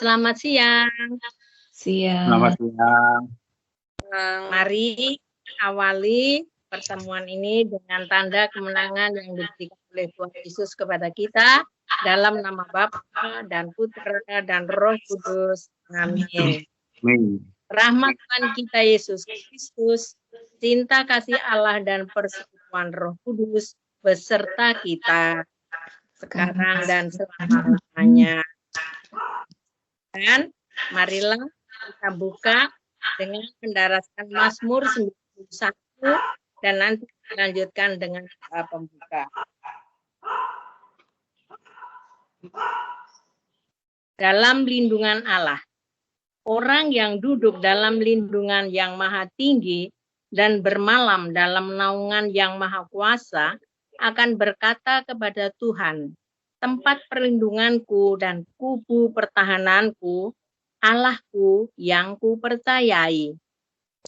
Selamat siang. Selamat Siang. siang. Mari awali pertemuan ini dengan tanda kemenangan yang diberikan oleh Tuhan Yesus kepada kita dalam nama Bapa dan Putra dan Roh Kudus. Amin. Amin. Rahmat Tuhan kita Yesus Kristus, cinta kasih Allah dan persekutuan Roh Kudus beserta kita sekarang dan selama-lamanya. Dan marilah kita buka dengan mendaraskan Mazmur 91 dan nanti lanjutkan dengan pembuka. Dalam lindungan Allah. Orang yang duduk dalam lindungan yang maha tinggi dan bermalam dalam naungan yang maha kuasa akan berkata kepada Tuhan, tempat perlindunganku dan kubu pertahananku, Allahku yang kupercayai.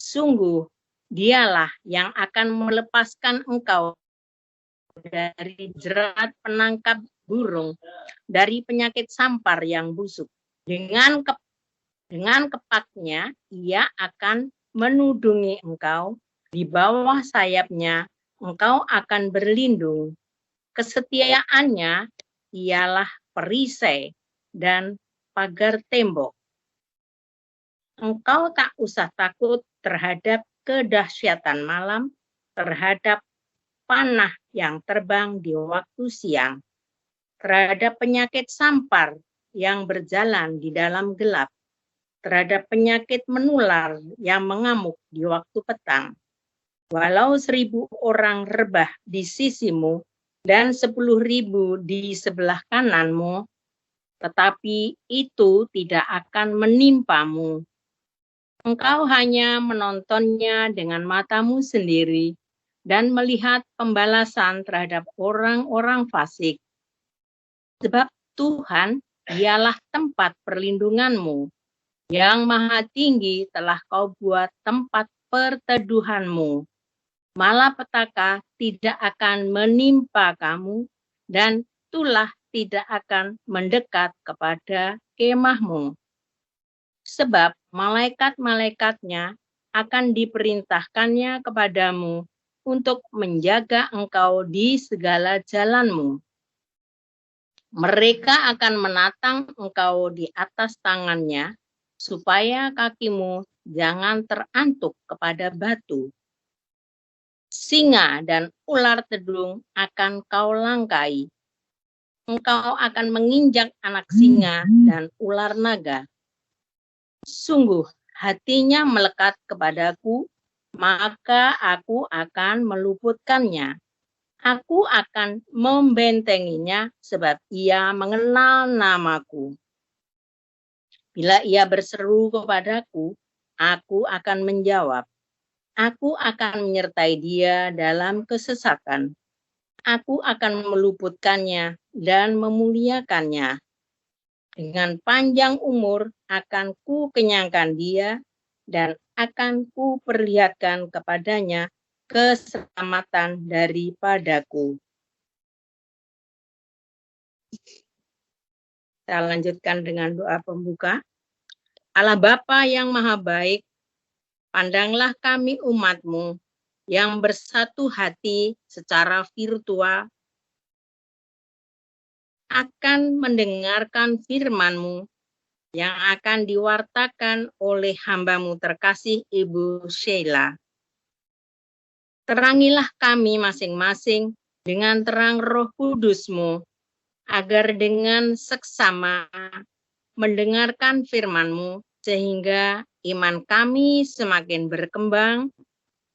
Sungguh, dialah yang akan melepaskan engkau dari jerat penangkap burung, dari penyakit sampar yang busuk. Dengan kepaknya, ia akan menudungi engkau, di bawah sayapnya engkau akan berlindung. Kesetiaannya ialah perisai dan pagar tembok. Engkau tak usah takut terhadap kedahsyatan malam, terhadap panah yang terbang di waktu siang, terhadap penyakit sampar yang berjalan di dalam gelap, terhadap penyakit menular yang mengamuk di waktu petang. Walau 1.000 orang rebah di sisimu dan 10.000 di sebelah kananmu, tetapi itu tidak akan menimpamu. Engkau hanya menontonnya dengan matamu sendiri dan melihat pembalasan terhadap orang-orang fasik. Sebab Tuhan ialah tempat perlindunganmu. Yang maha tinggi telah kau buat tempat perteduhanmu. Malapetaka tidak akan menimpa kamu, dan tulah tidak akan mendekat kepada kemahmu. Sebab malaikat-malaikatnya akan diperintahkannya kepadamu untuk menjaga engkau di segala jalanmu. Mereka akan menatang engkau di atas tangannya, supaya kakimu jangan terantuk kepada batu. Singa dan ular tedung akan kau langkai. Engkau akan menginjak anak singa dan ular naga. Sungguh, hatinya melekat kepadaku, maka aku akan meluputkannya. Aku akan membentenginya sebab ia mengenal namaku. Bila ia berseru kepadaku, aku akan menjawab. Aku akan menyertai dia dalam kesesakan. Aku akan meluputkannya dan memuliakannya. Dengan panjang umur akan ku kenyangkan dia dan akan ku perlihatkan kepadanya keselamatan daripadaku. Kita lanjutkan dengan doa pembuka. Allah Bapa yang maha baik, pandanglah kami umat-Mu yang bersatu hati secara virtual akan mendengarkan firman-Mu yang akan diwartakan oleh hamba-Mu terkasih Ibu Sheila. Terangilah kami masing-masing dengan terang Roh Kudus-Mu, agar dengan seksama mendengarkan firman-Mu, sehingga iman kami semakin berkembang,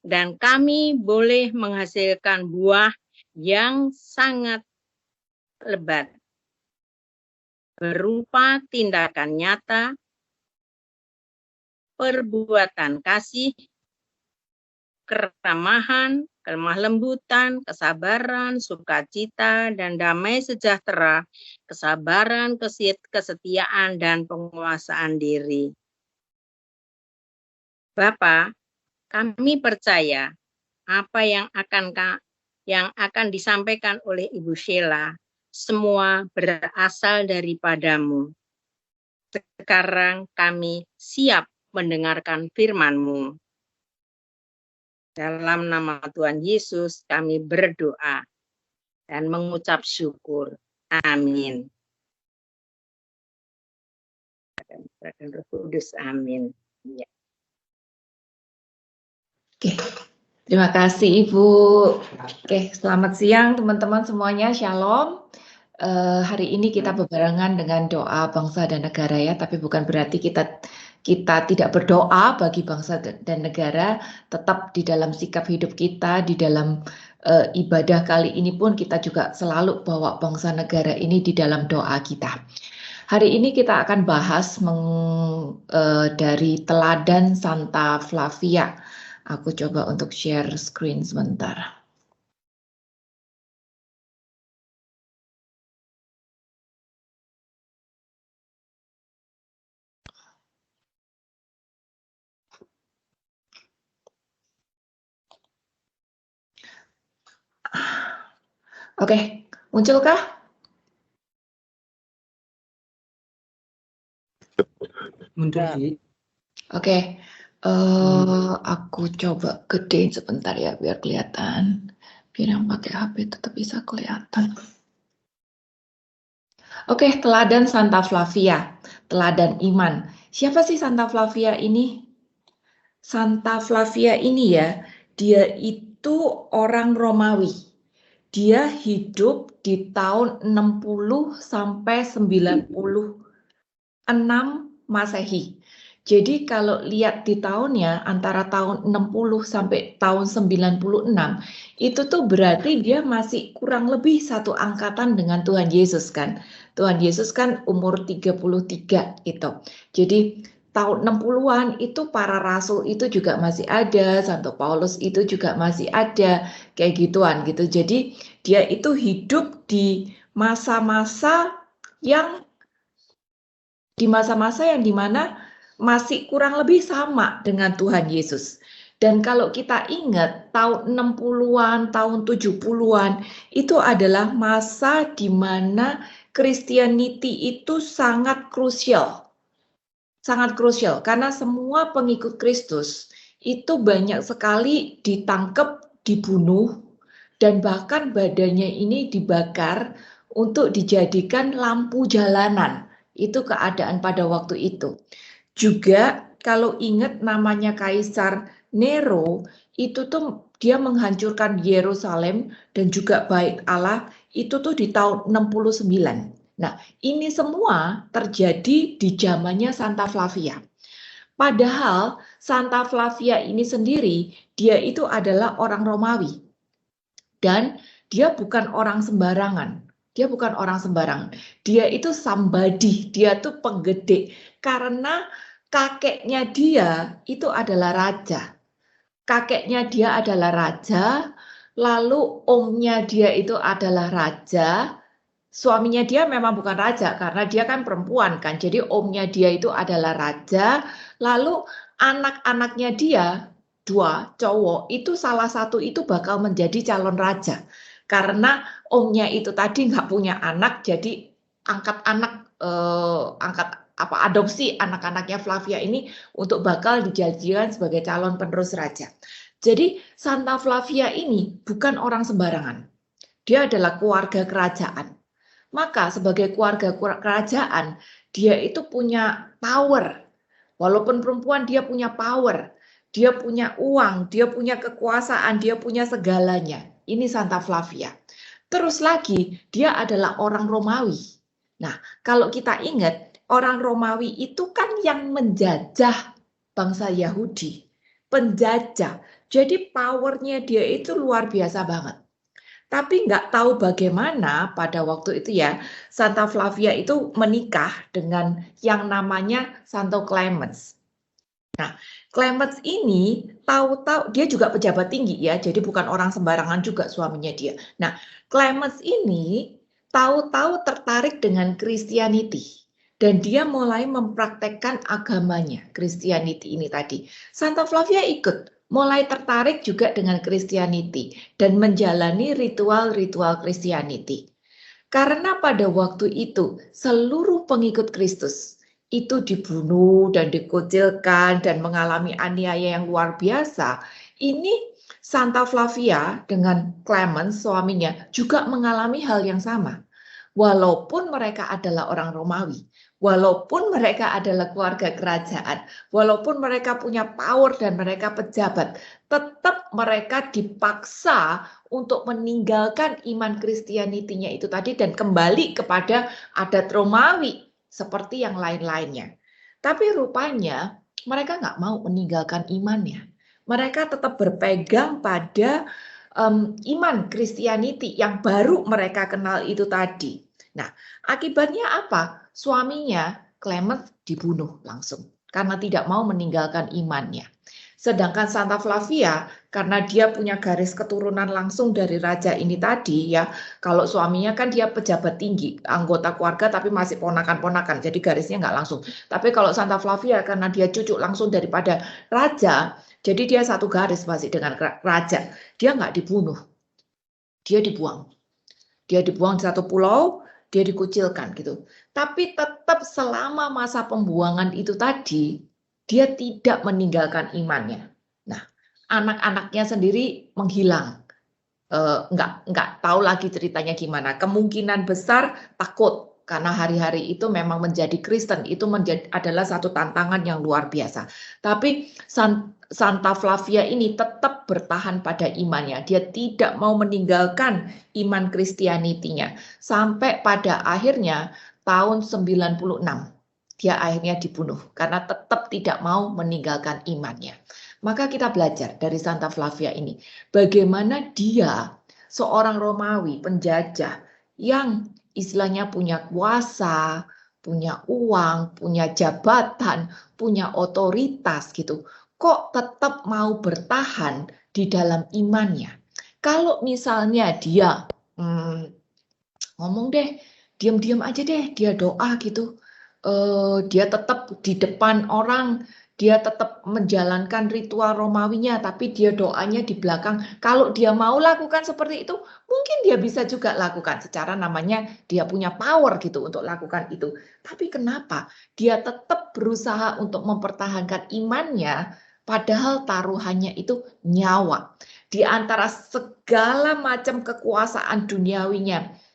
dan kami boleh menghasilkan buah yang sangat lebat, berupa tindakan nyata, perbuatan kasih, keramahan, kelemah lembutan, kesabaran, sukacita, dan damai sejahtera, kesabaran, kesetiaan, dan penguasaan diri. Bapa, kami percaya apa yang akan disampaikan oleh Ibu Sheila semua berasal daripadamu. sekarang kami siap mendengarkan firman-Mu. Dalam nama Tuhan Yesus kami berdoa dan mengucap syukur. Amin. Dan Roh Kudus, amin. Ya. Oke, terima kasih Ibu. Oke, selamat siang teman-teman semuanya, Shalom. Hari ini kita bebarengan dengan doa bangsa dan negara ya, tapi bukan berarti kita tidak berdoa bagi bangsa dan negara, tetap di dalam sikap hidup kita, di dalam ibadah kali ini pun kita juga selalu bawa bangsa negara ini di dalam doa kita. Hari ini kita akan bahas dari teladan Santa Flavia. Aku coba untuk share screen sebentar. Oke, munculkah? Muncul. Oke, aku coba gedein sebentar ya biar kelihatan. Biar yang pakai HP tetap bisa kelihatan. Oke, teladan Santa Flavia, teladan iman. Siapa sih Santa Flavia ini? Santa Flavia ini ya, dia itu orang Romawi. Dia hidup di tahun 60 sampai 96 Masehi. Jadi kalau lihat di tahunnya antara tahun 60 sampai tahun 96 itu tuh berarti dia masih kurang lebih satu angkatan dengan Tuhan Yesus kan. Tuhan Yesus kan umur 33 itu. Jadi tahun 60-an itu para rasul itu juga masih ada, Santo Paulus itu juga masih ada, kayak gituan gitu. Jadi dia itu hidup di masa-masa yang dimana masih kurang lebih sama dengan Tuhan Yesus. Dan kalau kita ingat tahun 60-an, tahun 70-an itu adalah masa di mana Christianity itu sangat krusial. Sangat krusial karena semua pengikut Kristus itu banyak sekali ditangkap, dibunuh, dan bahkan badannya ini dibakar untuk dijadikan lampu jalanan. Itu keadaan pada waktu itu. Juga kalau ingat namanya Kaisar Nero, itu tuh dia menghancurkan Yerusalem dan juga Bait Allah itu tuh di tahun 69. Nah, ini semua terjadi di zamannya Santa Flavia. Padahal Santa Flavia ini sendiri, dia itu adalah orang Romawi. Dan dia bukan orang sembarangan. Dia bukan orang sembarangan. Dia itu somebody, dia tuh penggede. Karena kakeknya dia itu adalah raja. Kakeknya dia adalah raja, lalu omnya dia itu adalah raja. Suaminya dia memang bukan raja karena dia kan perempuan kan. Jadi omnya dia itu adalah raja, lalu anak-anaknya dia dua cowok itu salah satu itu bakal menjadi calon raja. Karena omnya itu tadi nggak punya anak, jadi adopsi anak-anaknya Flavia ini untuk bakal dijadikan sebagai calon penerus raja. Jadi Santa Flavia ini bukan orang sembarangan. Dia adalah keluarga kerajaan. Maka sebagai keluarga kerajaan, dia itu punya power. Walaupun perempuan dia punya power. Dia punya uang, dia punya kekuasaan, dia punya segalanya. Ini Santa Flavia. Terus lagi, dia adalah orang Romawi. Nah, kalau kita ingat, orang Romawi itu kan yang menjajah bangsa Yahudi. Penjajah. Jadi powernya dia itu luar biasa banget. Tapi nggak tahu bagaimana pada waktu itu ya, Santa Flavia itu menikah dengan yang namanya Santo Clemens. Nah, Clemens ini tahu-tahu dia juga pejabat tinggi ya, jadi bukan orang sembarangan juga suaminya dia. Nah, Clemens ini tahu-tahu tertarik dengan Christianity dan dia mulai mempraktekkan agamanya, Christianity ini tadi. Santa Flavia ikut, mulai tertarik juga dengan Christianity dan menjalani ritual-ritual Christianity. Karena pada waktu itu seluruh pengikut Kristus itu dibunuh dan dikucilkan dan mengalami aniaya yang luar biasa, ini Santa Flavia dengan Clemens suaminya juga mengalami hal yang sama. Walaupun mereka adalah orang Romawi, walaupun mereka adalah keluarga kerajaan, walaupun mereka punya power dan mereka pejabat, tetap mereka dipaksa untuk meninggalkan iman Kristianitinya itu tadi dan kembali kepada adat Romawi seperti yang lain-lainnya. Tapi rupanya mereka nggak mau meninggalkan imannya. Mereka tetap berpegang pada iman Kristianiti yang baru mereka kenal itu tadi. Nah, akibatnya apa? Suaminya Clemens dibunuh langsung karena tidak mau meninggalkan imannya. Sedangkan Santa Flavia, karena dia punya garis keturunan langsung dari raja ini tadi ya, kalau suaminya kan dia pejabat tinggi, anggota keluarga tapi masih ponakan-ponakan, jadi garisnya nggak langsung. Tapi kalau Santa Flavia karena dia cucu langsung daripada raja, jadi dia satu garis masih dengan raja. Dia nggak dibunuh, dia dibuang. Dia dibuang di satu pulau, dia dikucilkan gitu. Tapi tetap selama masa pembuangan itu tadi, dia tidak meninggalkan imannya. Nah, anak-anaknya sendiri menghilang. Nggak tahu lagi ceritanya gimana. Kemungkinan besar takut karena hari-hari itu memang menjadi Kristen itu adalah satu tantangan yang luar biasa. Tapi Santa Flavia ini tetap bertahan pada imannya. Dia tidak mau meninggalkan iman Kristianitinya sampai pada akhirnya tahun 96 dia akhirnya dibunuh karena tetap tidak mau meninggalkan imannya. Maka kita belajar dari Santa Flavia ini bagaimana dia seorang Romawi penjajah yang istilahnya punya kuasa, punya uang, punya jabatan, punya otoritas gitu. Kok tetap mau bertahan di dalam imannya? Kalau misalnya dia ngomong deh, diam-diam aja deh, dia doa gitu. Dia tetap di depan orang, dia tetap menjalankan ritual Romawinya, tapi dia doanya di belakang. Kalau dia mau lakukan seperti itu, mungkin dia bisa juga lakukan. Secara namanya dia punya power gitu untuk lakukan itu. Tapi kenapa dia tetap berusaha untuk mempertahankan imannya, padahal taruhannya itu nyawa. Di antara segala macam kekuasaan duniawinya,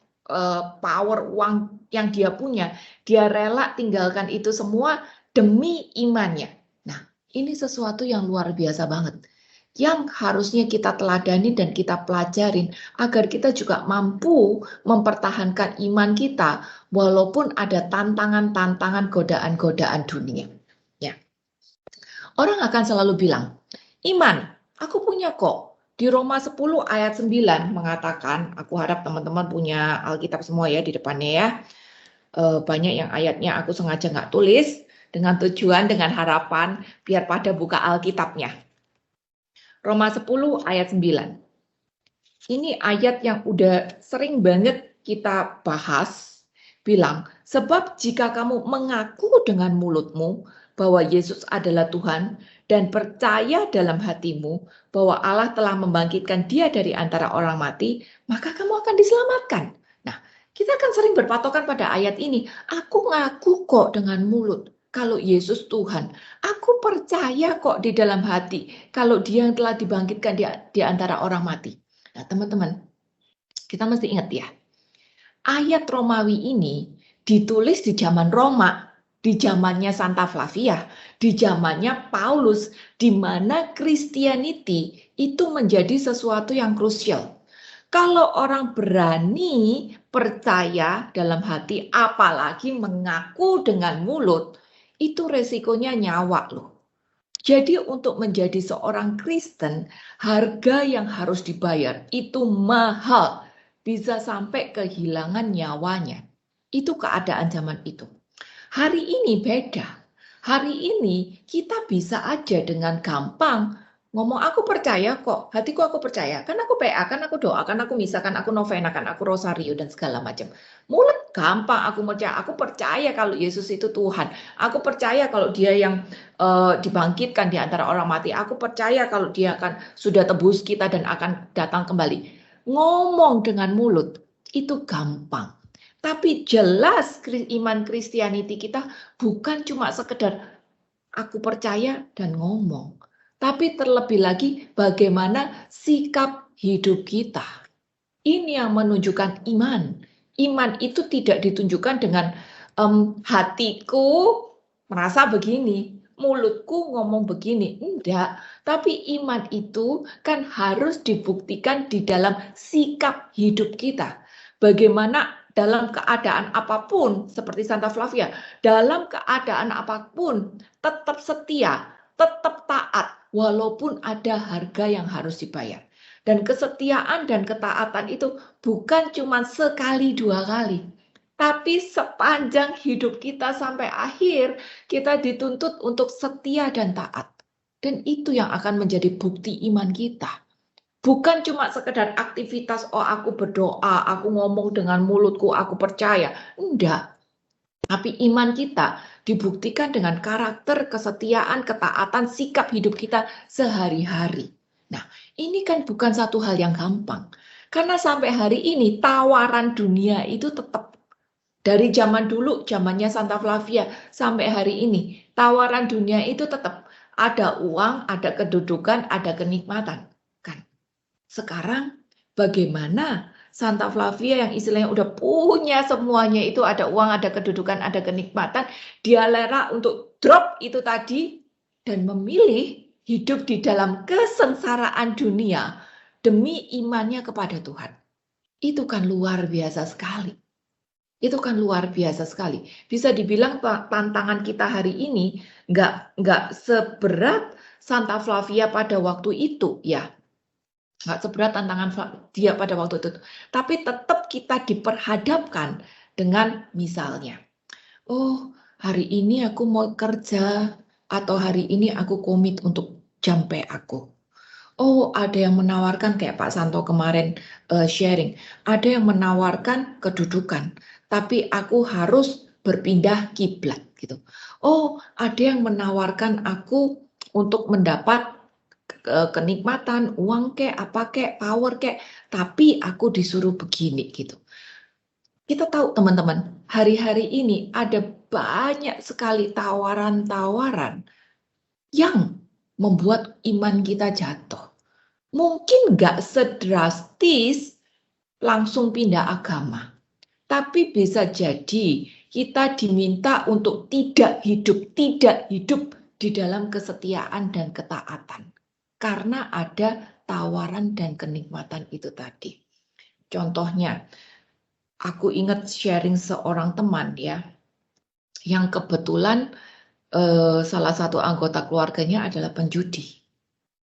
power uang yang dia punya, dia rela tinggalkan itu semua demi imannya. Nah, ini sesuatu yang luar biasa banget, yang harusnya kita teladani dan kita pelajarin agar kita juga mampu mempertahankan iman kita walaupun ada tantangan-tantangan, godaan-godaan dunia. Ya. Orang akan selalu bilang, iman, aku punya kok. Di Roma 10 ayat 9 mengatakan, aku harap teman-teman punya Alkitab semua ya di depannya ya. Banyak yang ayatnya aku sengaja nggak tulis dengan tujuan, dengan harapan biar pada buka Alkitabnya. Roma 10 ayat 9. Ini ayat yang udah sering banget kita bahas, bilang, sebab jika kamu mengaku dengan mulutmu bahwa Yesus adalah Tuhan dan percaya dalam hatimu bahwa Allah telah membangkitkan dia dari antara orang mati, maka kamu akan diselamatkan. Nah, kita kan sering berpatokan pada ayat ini. Aku ngaku kok dengan mulut kalau Yesus Tuhan. Aku percaya kok di dalam hati kalau dia yang telah dibangkitkan di antara orang mati. Nah, teman-teman, kita mesti ingat ya, ayat Romawi ini ditulis di zaman Roma, di zamannya Santa Flavia, di zamannya Paulus, di mana Christianity itu menjadi sesuatu yang krusial. Kalau orang berani percaya dalam hati, apalagi mengaku dengan mulut, itu resikonya nyawa loh. Jadi untuk menjadi seorang Kristen, harga yang harus dibayar itu mahal, bisa sampai kehilangan nyawanya. Itu keadaan zaman itu. Hari ini beda. Hari ini kita bisa aja dengan gampang ngomong aku percaya kok, hatiku aku percaya, kan aku PA, kan aku doa, kan aku misa, kan aku novena, kan aku rosario dan segala macam. Mulut gampang aku percaya kalau Yesus itu Tuhan. Aku percaya kalau dia yang dibangkitkan di antara orang mati. Aku percaya kalau dia akan sudah tebus kita dan akan datang kembali. Ngomong dengan mulut itu gampang. Tapi jelas iman Kristianiti kita bukan cuma sekedar aku percaya dan ngomong. Tapi terlebih lagi bagaimana sikap hidup kita. Ini yang menunjukkan iman. Iman itu tidak ditunjukkan dengan hatiku merasa begini, mulutku ngomong begini. Enggak. Tapi iman itu kan harus dibuktikan di dalam sikap hidup kita. Bagaimana dalam keadaan apapun, seperti Santa Flavia, dalam keadaan apapun tetap setia, tetap taat, walaupun ada harga yang harus dibayar. Dan kesetiaan dan ketaatan itu bukan cuma sekali dua kali, tapi sepanjang hidup kita sampai akhir, kita dituntut untuk setia dan taat. Dan itu yang akan menjadi bukti iman kita. Bukan cuma sekedar aktivitas, oh aku berdoa, aku ngomong dengan mulutku, aku percaya. Enggak. Tapi iman kita dibuktikan dengan karakter, kesetiaan, ketaatan, sikap hidup kita sehari-hari. Nah, ini kan bukan satu hal yang gampang. Karena sampai hari ini tawaran dunia itu tetap. Dari zaman dulu, zamannya Santa Flavia, sampai hari ini, tawaran dunia itu tetap. Ada uang, ada kedudukan, ada kenikmatan. Kan? Sekarang bagaimana Santa Flavia yang istilahnya udah punya semuanya itu, ada uang, ada kedudukan, ada kenikmatan, dia rela untuk drop itu tadi dan memilih hidup di dalam kesengsaraan dunia demi imannya kepada Tuhan. Itu kan luar biasa sekali. Itu kan luar biasa sekali. Bisa dibilang tantangan kita hari ini nggak seberat Santa Flavia pada waktu itu, ya. Nggak seberat tantangan dia pada waktu itu. Tapi tetap kita diperhadapkan dengan misalnya, oh hari ini aku mau kerja, atau hari ini aku komit untuk jampe aku. Oh, ada yang menawarkan kayak Pak Santo kemarin sharing. Ada yang menawarkan kedudukan, tapi aku harus berpindah kiblat gitu. Oh, ada yang menawarkan aku untuk mendapat kenikmatan, uang kek, apa kek, power kek, tapi aku disuruh begini gitu. Kita tahu teman-teman, hari-hari ini ada banyak sekali tawaran-tawaran yang membuat iman kita jatuh. Mungkin nggak sedrastis langsung pindah agama. Tapi bisa jadi kita diminta untuk tidak hidup di dalam kesetiaan dan ketaatan. Karena ada tawaran dan kenikmatan itu tadi. Contohnya, aku ingat sharing seorang teman ya, yang kebetulan salah satu anggota keluarganya adalah penjudi.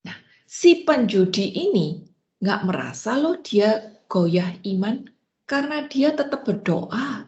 Nah, si penjudi ini nggak merasa loh dia goyah iman, karena dia tetap berdoa,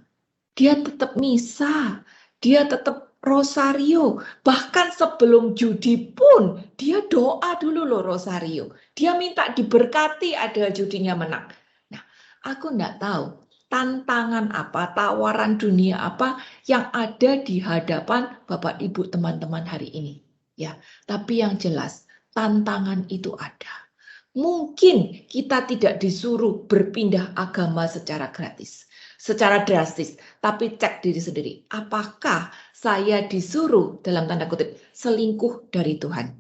dia tetap misa, dia tetap rosario. Bahkan sebelum judi pun dia doa dulu loh rosario. Dia minta diberkati ada judinya menang. Nah, aku nggak tahu tantangan apa, tawaran dunia apa yang ada di hadapan Bapak Ibu teman-teman hari ini. Ya, tapi yang jelas tantangan itu ada. Mungkin kita tidak disuruh berpindah agama secara gratis, secara drastis, tapi cek diri sendiri. Apakah saya disuruh dalam tanda kutip selingkuh dari Tuhan?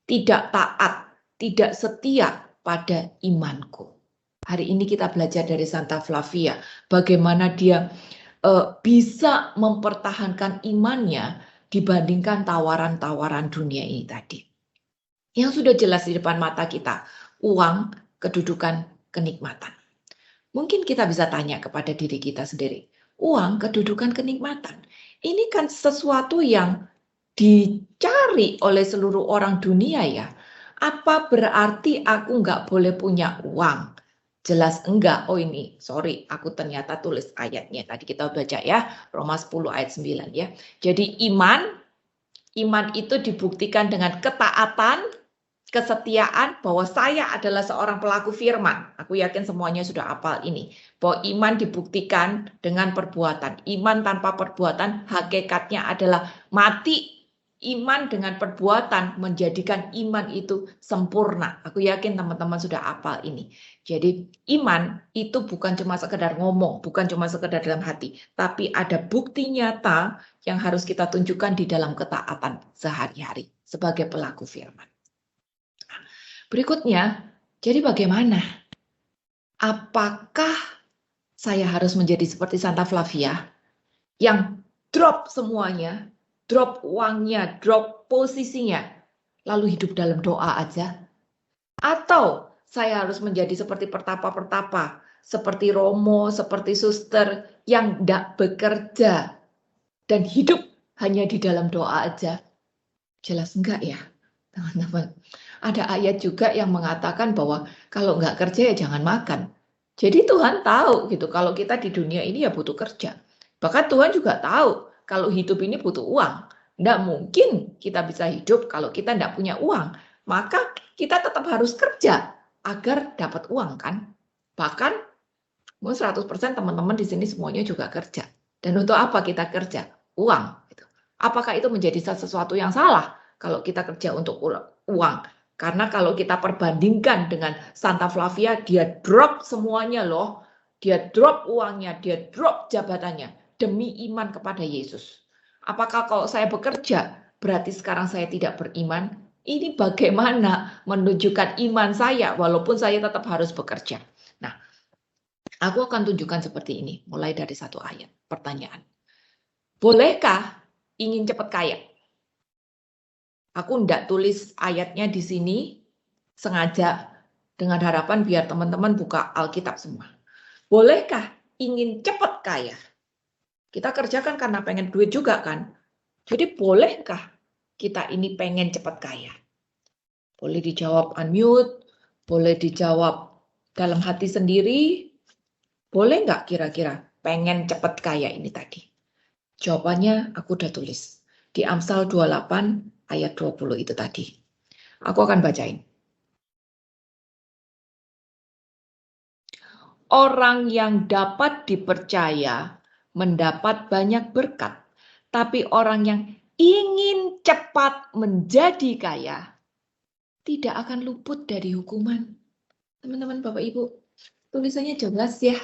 Tidak taat, tidak setia pada imanku. Hari ini kita belajar dari Santa Flavia, bagaimana dia bisa mempertahankan imannya dibandingkan tawaran-tawaran dunia ini tadi. Yang sudah jelas di depan mata kita, uang, kedudukan, kenikmatan. Mungkin kita bisa tanya kepada diri kita sendiri, uang, kedudukan, kenikmatan. Ini kan sesuatu yang dicari oleh seluruh orang dunia ya. Apa berarti aku nggak boleh punya uang? Jelas enggak. Oh ini, sorry, aku ternyata tulis ayatnya. Tadi kita baca ya, Roma 10 ayat 9 ya. Jadi iman itu dibuktikan dengan ketaatan, kesetiaan, bahwa saya adalah seorang pelaku firman. Aku yakin semuanya sudah hafal ini. Bahwa iman dibuktikan dengan perbuatan. Iman tanpa perbuatan hakikatnya adalah mati. Iman dengan perbuatan menjadikan iman itu sempurna. Aku yakin teman-teman sudah hafal ini. Jadi iman itu bukan cuma sekedar ngomong, bukan cuma sekedar dalam hati, tapi ada bukti nyata yang harus kita tunjukkan di dalam ketaatan sehari-hari sebagai pelaku firman. Berikutnya, jadi bagaimana? Apakah saya harus menjadi seperti Santa Flavia yang drop semuanya, drop uangnya, drop posisinya, lalu hidup dalam doa aja? Atau saya harus menjadi seperti pertapa-pertapa, seperti Romo, seperti suster yang tidak bekerja dan hidup hanya di dalam doa aja? Jelas enggak ya, teman-teman? Ada ayat juga yang mengatakan bahwa kalau nggak kerja ya jangan makan. Jadi Tuhan tahu gitu, kalau kita di dunia ini ya butuh kerja. Bahkan Tuhan juga tahu kalau hidup ini butuh uang. Nggak mungkin kita bisa hidup kalau kita nggak punya uang. Maka kita tetap harus kerja agar dapat uang kan. Bahkan 100% teman-teman di sini semuanya juga kerja. Dan untuk apa kita kerja? Uang. Gitu. Apakah itu menjadi sesuatu yang salah kalau kita kerja untuk uang? Karena kalau kita perbandingkan dengan Santa Flavia, dia drop semuanya loh. Dia drop uangnya, dia drop jabatannya demi iman kepada Yesus. Apakah kalau saya bekerja, berarti sekarang saya tidak beriman? Ini bagaimana menunjukkan iman saya walaupun saya tetap harus bekerja? Nah, aku akan tunjukkan seperti ini, mulai dari satu ayat. Pertanyaan, bolehkah ingin cepat kaya? Aku tidak tulis ayatnya di sini sengaja dengan harapan biar teman-teman buka Alkitab semua. Bolehkah ingin cepat kaya? Kita kerjakan karena pengen duit juga kan? Jadi bolehkah kita ini pengen cepat kaya? Boleh dijawab unmute, boleh dijawab dalam hati sendiri. Boleh nggak kira-kira pengen cepat kaya ini tadi? Jawabannya aku udah tulis. Di Amsal 28 ayat 20 itu tadi. Aku akan bacain. Orang yang dapat dipercaya mendapat banyak berkat, tapi orang yang ingin cepat menjadi kaya tidak akan luput dari hukuman. Teman-teman, Bapak Ibu, tulisannya jelas ya.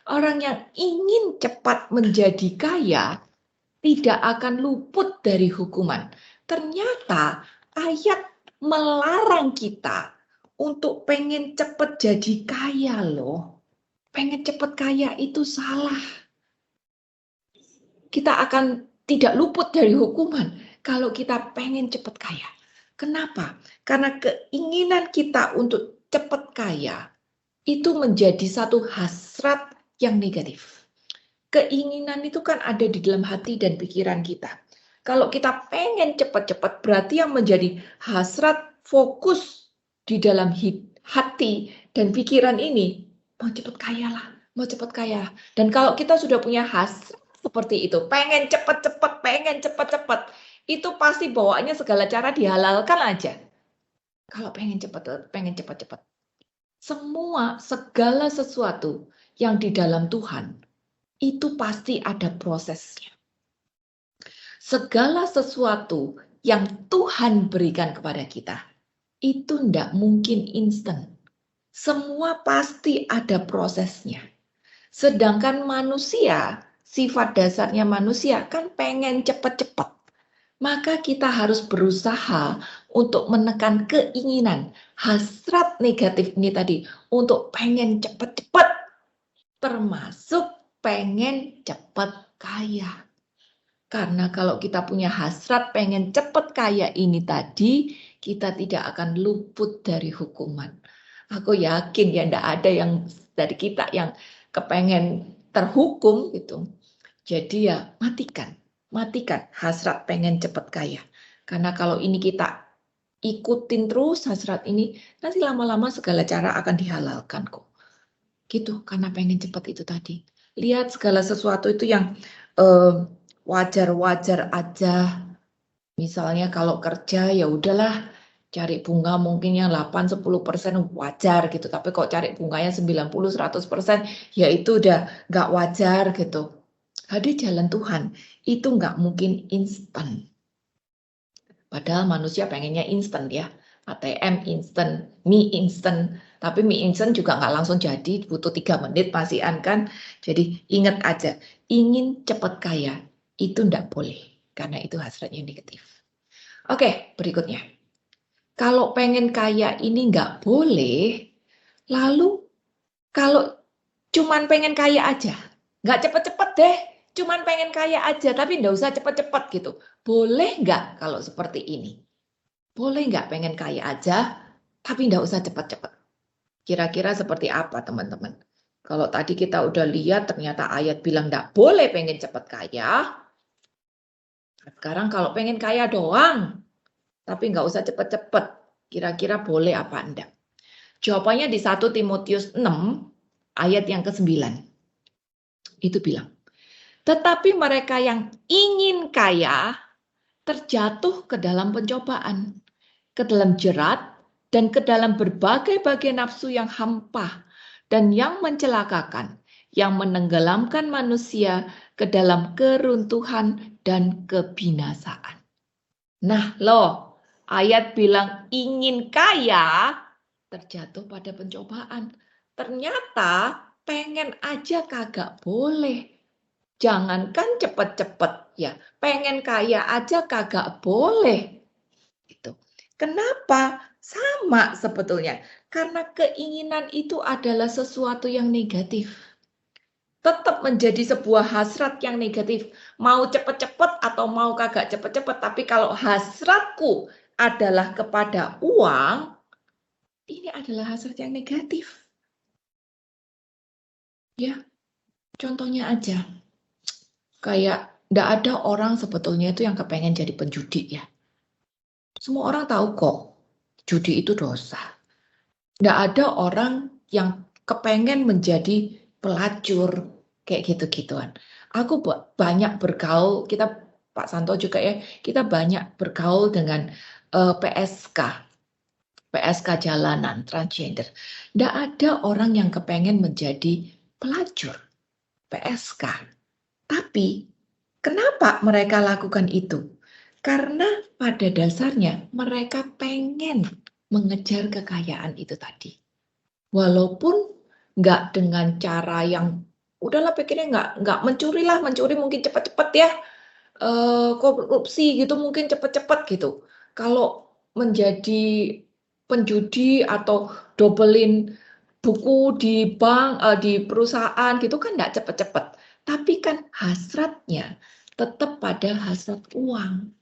Orang yang ingin cepat menjadi kaya tidak akan luput dari hukuman. Ternyata ayat melarang kita untuk pengen cepat jadi kaya loh. Pengen cepat kaya itu salah. Kita akan tidak luput dari hukuman kalau kita pengen cepat kaya. Kenapa? Karena keinginan kita untuk cepat kaya itu menjadi satu hasrat yang negatif. Keinginan itu kan ada di dalam hati dan pikiran kita. Kalau kita pengen cepat-cepat, berarti yang menjadi hasrat fokus di dalam hati dan pikiran ini, mau cepat kaya lah, mau cepat kaya. Dan kalau kita sudah punya hasrat seperti itu, pengen cepat-cepat, itu pasti bawaannya segala cara dihalalkan aja. Kalau pengen cepat-cepat. Segala sesuatu yang di dalam Tuhan, itu pasti ada prosesnya. Segala sesuatu yang Tuhan berikan kepada kita, itu tidak mungkin instan. Semua pasti ada prosesnya. Sedangkan manusia, sifat dasarnya manusia kan pengen cepat-cepat. Maka kita harus berusaha untuk menekan keinginan, hasrat negatif ini tadi, untuk pengen cepat-cepat, termasuk pengen cepat kaya. Karena kalau kita punya hasrat pengen cepat kaya ini tadi, kita tidak akan luput dari hukuman. Aku yakin ya tidak ada yang dari kita yang kepengen terhukum gitu. Jadi ya matikan hasrat pengen cepat kaya. Karena kalau ini kita ikutin terus hasrat ini, nanti lama-lama segala cara akan dihalalkan kok. Gitu, karena pengen cepat itu tadi. Lihat segala sesuatu itu yang wajar-wajar aja. Misalnya kalau kerja ya udahlah cari bunga mungkin yang 8-10% wajar gitu. Tapi kok cari bunganya 90-100% ya itu udah nggak wajar gitu. Hadir jalan Tuhan itu nggak mungkin instan. Padahal manusia pengennya instan ya. ATM instan, mie instan. Tapi mie instan juga nggak langsung jadi, butuh 3 menit pasian kan. Jadi ingat aja, ingin cepat kaya itu nggak boleh. Karena itu hasratnya negatif. Oke, berikutnya. Kalau pengen kaya ini nggak boleh, lalu kalau cuman pengen kaya aja, nggak cepet-cepet deh, cuman pengen kaya aja, tapi nggak usah cepet-cepet gitu. Boleh nggak kalau seperti ini? Boleh nggak pengen kaya aja, tapi nggak usah cepet-cepet? Kira-kira seperti apa teman-teman? Kalau tadi kita udah lihat ternyata ayat bilang nggak boleh pengen cepet kaya. Sekarang kalau pengen kaya doang, tapi nggak usah cepet-cepet. Kira-kira boleh apa enggak? Jawabannya di 1 Timotius 6 ayat yang ke-9. Itu bilang, tetapi mereka yang ingin kaya terjatuh ke dalam pencobaan, ke dalam jerat, dan ke dalam berbagai-bagai nafsu yang hampa dan yang mencelakakan, yang menenggelamkan manusia ke dalam keruntuhan dan kebinasaan. Nah loh, ayat bilang ingin kaya, terjatuh pada pencobaan. Ternyata pengen aja kagak boleh. Jangankan cepet-cepet ya, pengen kaya aja kagak boleh. Gitu. Kenapa? Sama sebetulnya. Karena keinginan itu adalah sesuatu yang negatif. Tetap menjadi sebuah hasrat yang negatif. Mau cepet-cepet atau mau kagak cepet-cepet. Tapi kalau hasratku adalah kepada uang, ini adalah hasrat yang negatif. Ya, contohnya aja. Kayak nggak ada orang sebetulnya itu yang kepengen jadi penjudi ya. Semua orang tahu kok, judi itu dosa. Nggak ada orang yang kepengen menjadi pelacur, kayak gitu-gituan. Aku banyak bergaul, kita Pak Santo juga ya, kita banyak bergaul dengan PSK jalanan, transgender. Nggak ada orang yang kepengen menjadi pelacur, PSK. Tapi kenapa mereka lakukan itu? Karena pada dasarnya mereka pengen mengejar kekayaan itu tadi. Walaupun nggak dengan cara yang udahlah pikirnya nggak mencuri lah, mencuri mungkin cepet-cepet ya, korupsi gitu mungkin cepet-cepet gitu. Kalau menjadi penjudi atau dobelin buku di bank, di perusahaan gitu kan nggak cepet-cepet. Tapi kan hasratnya tetap pada hasrat uang.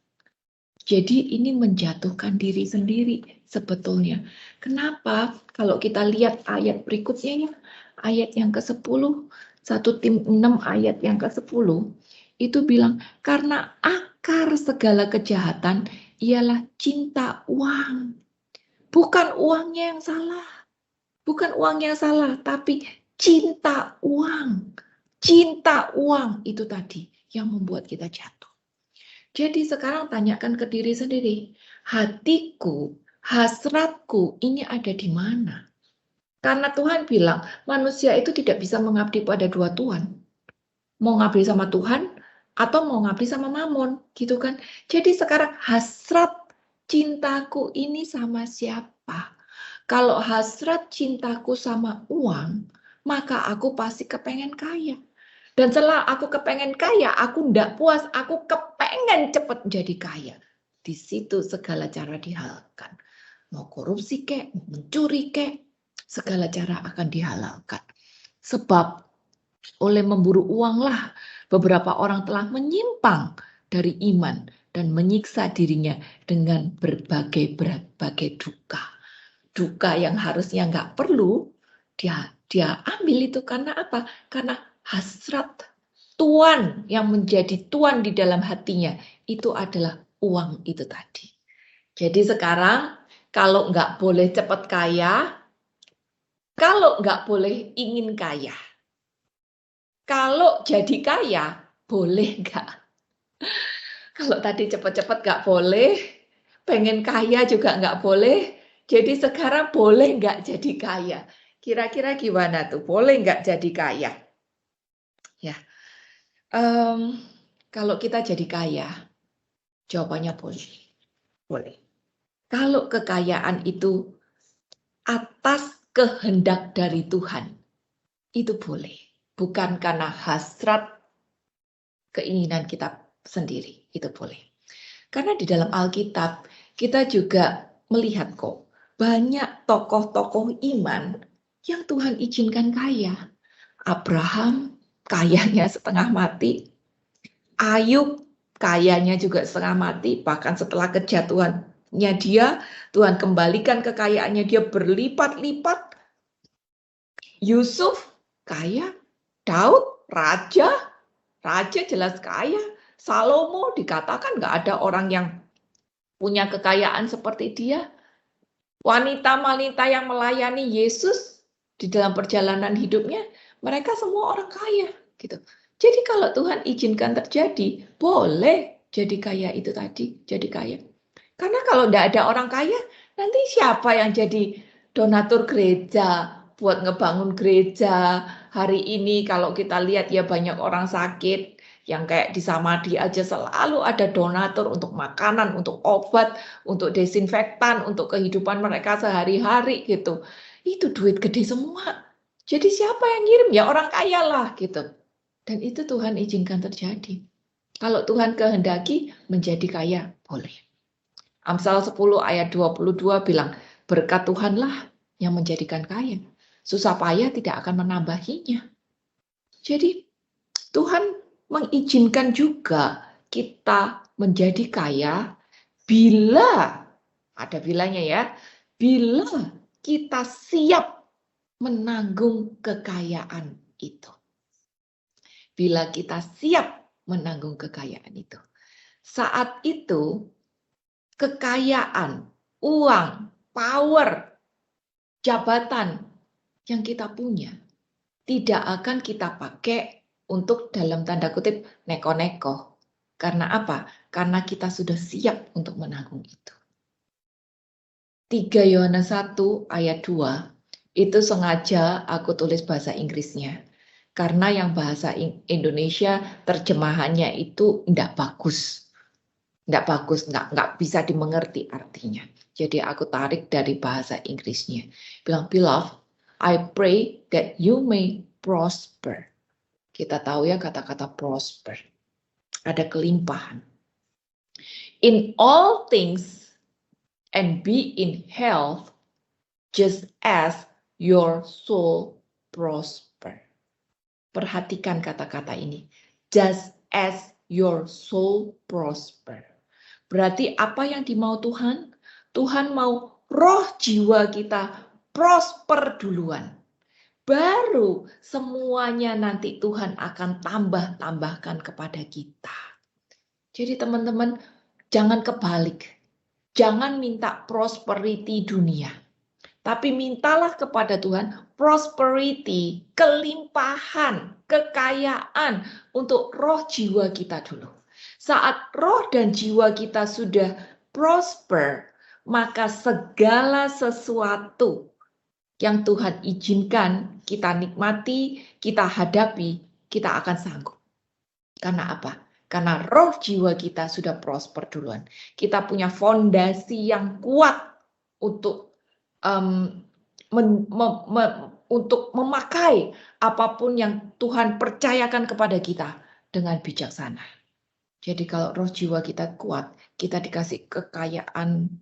Jadi ini menjatuhkan diri sendiri sebetulnya. Kenapa? Kalau kita lihat ayat berikutnya ya, ayat yang ke-10, 1 Tim 6 ayat yang ke-10, itu bilang, karena akar segala kejahatan ialah cinta uang. Bukan uangnya yang salah. Bukan uang yang salah, tapi cinta uang. Cinta uang itu tadi yang membuat kita jatuh. Jadi sekarang tanyakan ke diri sendiri, hatiku, hasratku ini ada di mana? Karena Tuhan bilang manusia itu tidak bisa mengabdi pada dua Tuhan. Mau ngabdi sama Tuhan atau mau ngabdi sama Mamon, gitu kan? Jadi sekarang hasrat cintaku ini sama siapa? Kalau hasrat cintaku sama uang, maka aku pasti kepengen kaya. Dan setelah aku kepengen kaya, aku ndak puas, aku kepengen cepet jadi kaya. Di situ segala cara dihalalkan. Mau korupsi kek, mau mencuri kek, segala cara akan dihalalkan. Sebab oleh memburu uanglah beberapa orang telah menyimpang dari iman dan menyiksa dirinya dengan berbagai duka. Duka yang harusnya nggak perlu, dia ambil itu karena apa? Karena hasrat tuan yang menjadi tuan di dalam hatinya itu adalah uang itu tadi. Jadi sekarang kalau nggak boleh cepat kaya, kalau nggak boleh ingin kaya, kalau jadi kaya boleh nggak? Kalau tadi cepat-cepat nggak boleh, pengen kaya juga nggak boleh. Jadi sekarang boleh nggak jadi kaya? Kira-kira gimana tuh? Boleh nggak jadi kaya? Ya, kalau kita jadi kaya, jawabannya boleh. Boleh. Kalau kekayaan itu atas kehendak dari Tuhan, itu boleh. Bukan karena hasrat keinginan kita sendiri, itu boleh. Karena di dalam Alkitab, kita juga melihat kok, banyak tokoh-tokoh iman yang Tuhan izinkan kaya. Abraham, kayanya setengah mati. Ayub, kayanya juga setengah mati, bahkan setelah kejatuhannya dia, Tuhan kembalikan kekayaannya dia berlipat-lipat. Yusuf, kaya. Daud, raja jelas kaya. Salomo dikatakan nggak ada orang yang punya kekayaan seperti dia. Wanita-wanita yang melayani Yesus di dalam perjalanan hidupnya, mereka semua orang kaya, gitu. Jadi kalau Tuhan izinkan terjadi, boleh jadi kaya itu tadi, jadi kaya. Karena kalau tidak ada orang kaya, nanti siapa yang jadi donatur gereja, buat ngebangun gereja. Hari ini kalau kita lihat ya banyak orang sakit, yang kayak di Samadhi aja selalu ada donatur untuk makanan, untuk obat, untuk desinfektan, untuk kehidupan mereka sehari-hari gitu. Itu duit gede semua. Jadi siapa yang ngirim? Ya orang kaya lah gitu. Dan itu Tuhan izinkan terjadi. Kalau Tuhan kehendaki menjadi kaya, boleh. Amsal 10 ayat 22 bilang, berkat Tuhanlah yang menjadikan kaya. Susah payah tidak akan menambahinya. Jadi Tuhan mengizinkan juga kita menjadi kaya bila, ada bilanya ya, bila kita siap menanggung kekayaan itu. Bila kita siap menanggung kekayaan itu. Saat itu, kekayaan, uang, power, jabatan yang kita punya tidak akan kita pakai untuk dalam tanda kutip neko-neko. Karena apa? Karena kita sudah siap untuk menanggung itu. 3 Yohanes 1 ayat 2 itu sengaja aku tulis bahasa Inggrisnya. Karena yang bahasa Indonesia terjemahannya itu enggak bagus. Enggak bisa dimengerti artinya. Jadi aku tarik dari bahasa Inggrisnya. Bilang, beloved, I pray that you may prosper. Kita tahu ya kata-kata prosper. Ada kelimpahan. In all things and be in health just as your soul prosper. Perhatikan kata-kata ini. Just as your soul prosper. Berarti apa yang dimau Tuhan? Tuhan mau roh jiwa kita prosper duluan. Baru semuanya nanti Tuhan akan tambahkan kepada kita. Jadi teman-teman, jangan kebalik. Jangan minta prosperity dunia. Tapi mintalah kepada Tuhan prosperity, kelimpahan, kekayaan untuk roh jiwa kita dulu. Saat roh dan jiwa kita sudah prosper, maka segala sesuatu yang Tuhan izinkan kita nikmati, kita hadapi, kita akan sanggup. Karena apa? Karena roh jiwa kita sudah prosper duluan. Kita punya fondasi yang kuat untuk untuk memakai apapun yang Tuhan percayakan kepada kita dengan bijaksana. Jadi kalau roh jiwa kita kuat, kita dikasih kekayaan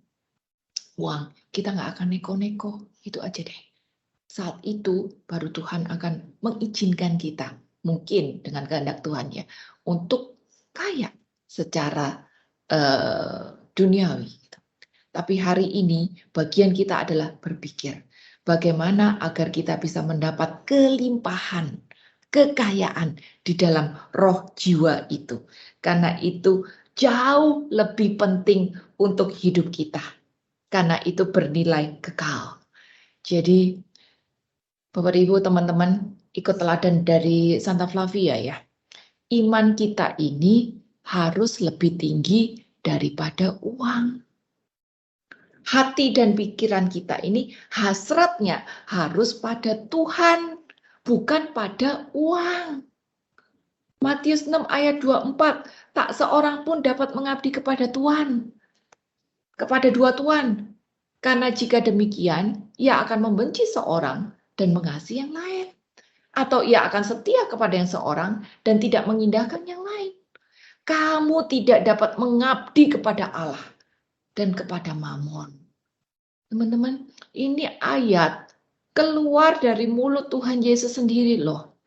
uang, kita nggak akan neko-neko, itu aja deh. Saat itu baru Tuhan akan mengizinkan kita, mungkin dengan kehendak Tuhan ya, untuk kaya secara duniawi. Tapi hari ini bagian kita adalah berpikir bagaimana agar kita bisa mendapat kelimpahan, kekayaan di dalam roh jiwa itu. Karena itu jauh lebih penting untuk hidup kita. Karena itu bernilai kekal. Jadi Bapak Ibu teman-teman ikut teladan dari Santa Flavia ya. Iman kita ini harus lebih tinggi daripada uang. Hati dan pikiran kita ini hasratnya harus pada Tuhan, bukan pada uang. Matius 6 ayat 24, tak seorang pun dapat mengabdi kepada Tuhan. kepada dua tuan. Karena jika demikian, ia akan membenci seorang dan mengasihi yang lain. Atau ia akan setia kepada yang seorang dan tidak mengindahkan yang lain. Kamu tidak dapat mengabdi kepada Allah dan kepada Mamon. Teman-teman, ini ayat keluar dari mulut Tuhan Yesus sendiri loh.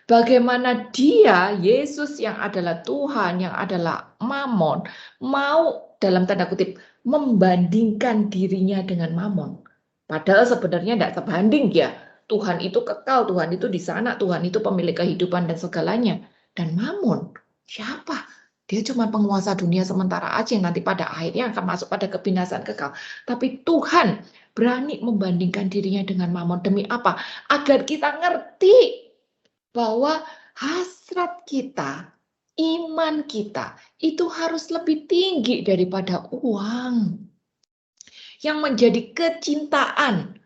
Bagaimana dia, Yesus yang adalah Tuhan, yang adalah Mamon, mau dalam tanda kutip membandingkan dirinya dengan Mamon. Padahal sebenarnya tidak sebanding ya. Tuhan itu kekal, Tuhan itu di sana, Tuhan itu pemilik kehidupan dan segalanya. Dan Mamon, siapa? Dia cuma penguasa dunia sementara aja yang nanti pada akhirnya akan masuk pada kebinasaan kekal. Tapi Tuhan berani membandingkan dirinya dengan Mamon. Demi apa? Agar kita ngerti bahwa hasrat kita, iman kita, itu harus lebih tinggi daripada uang. Yang menjadi kecintaan,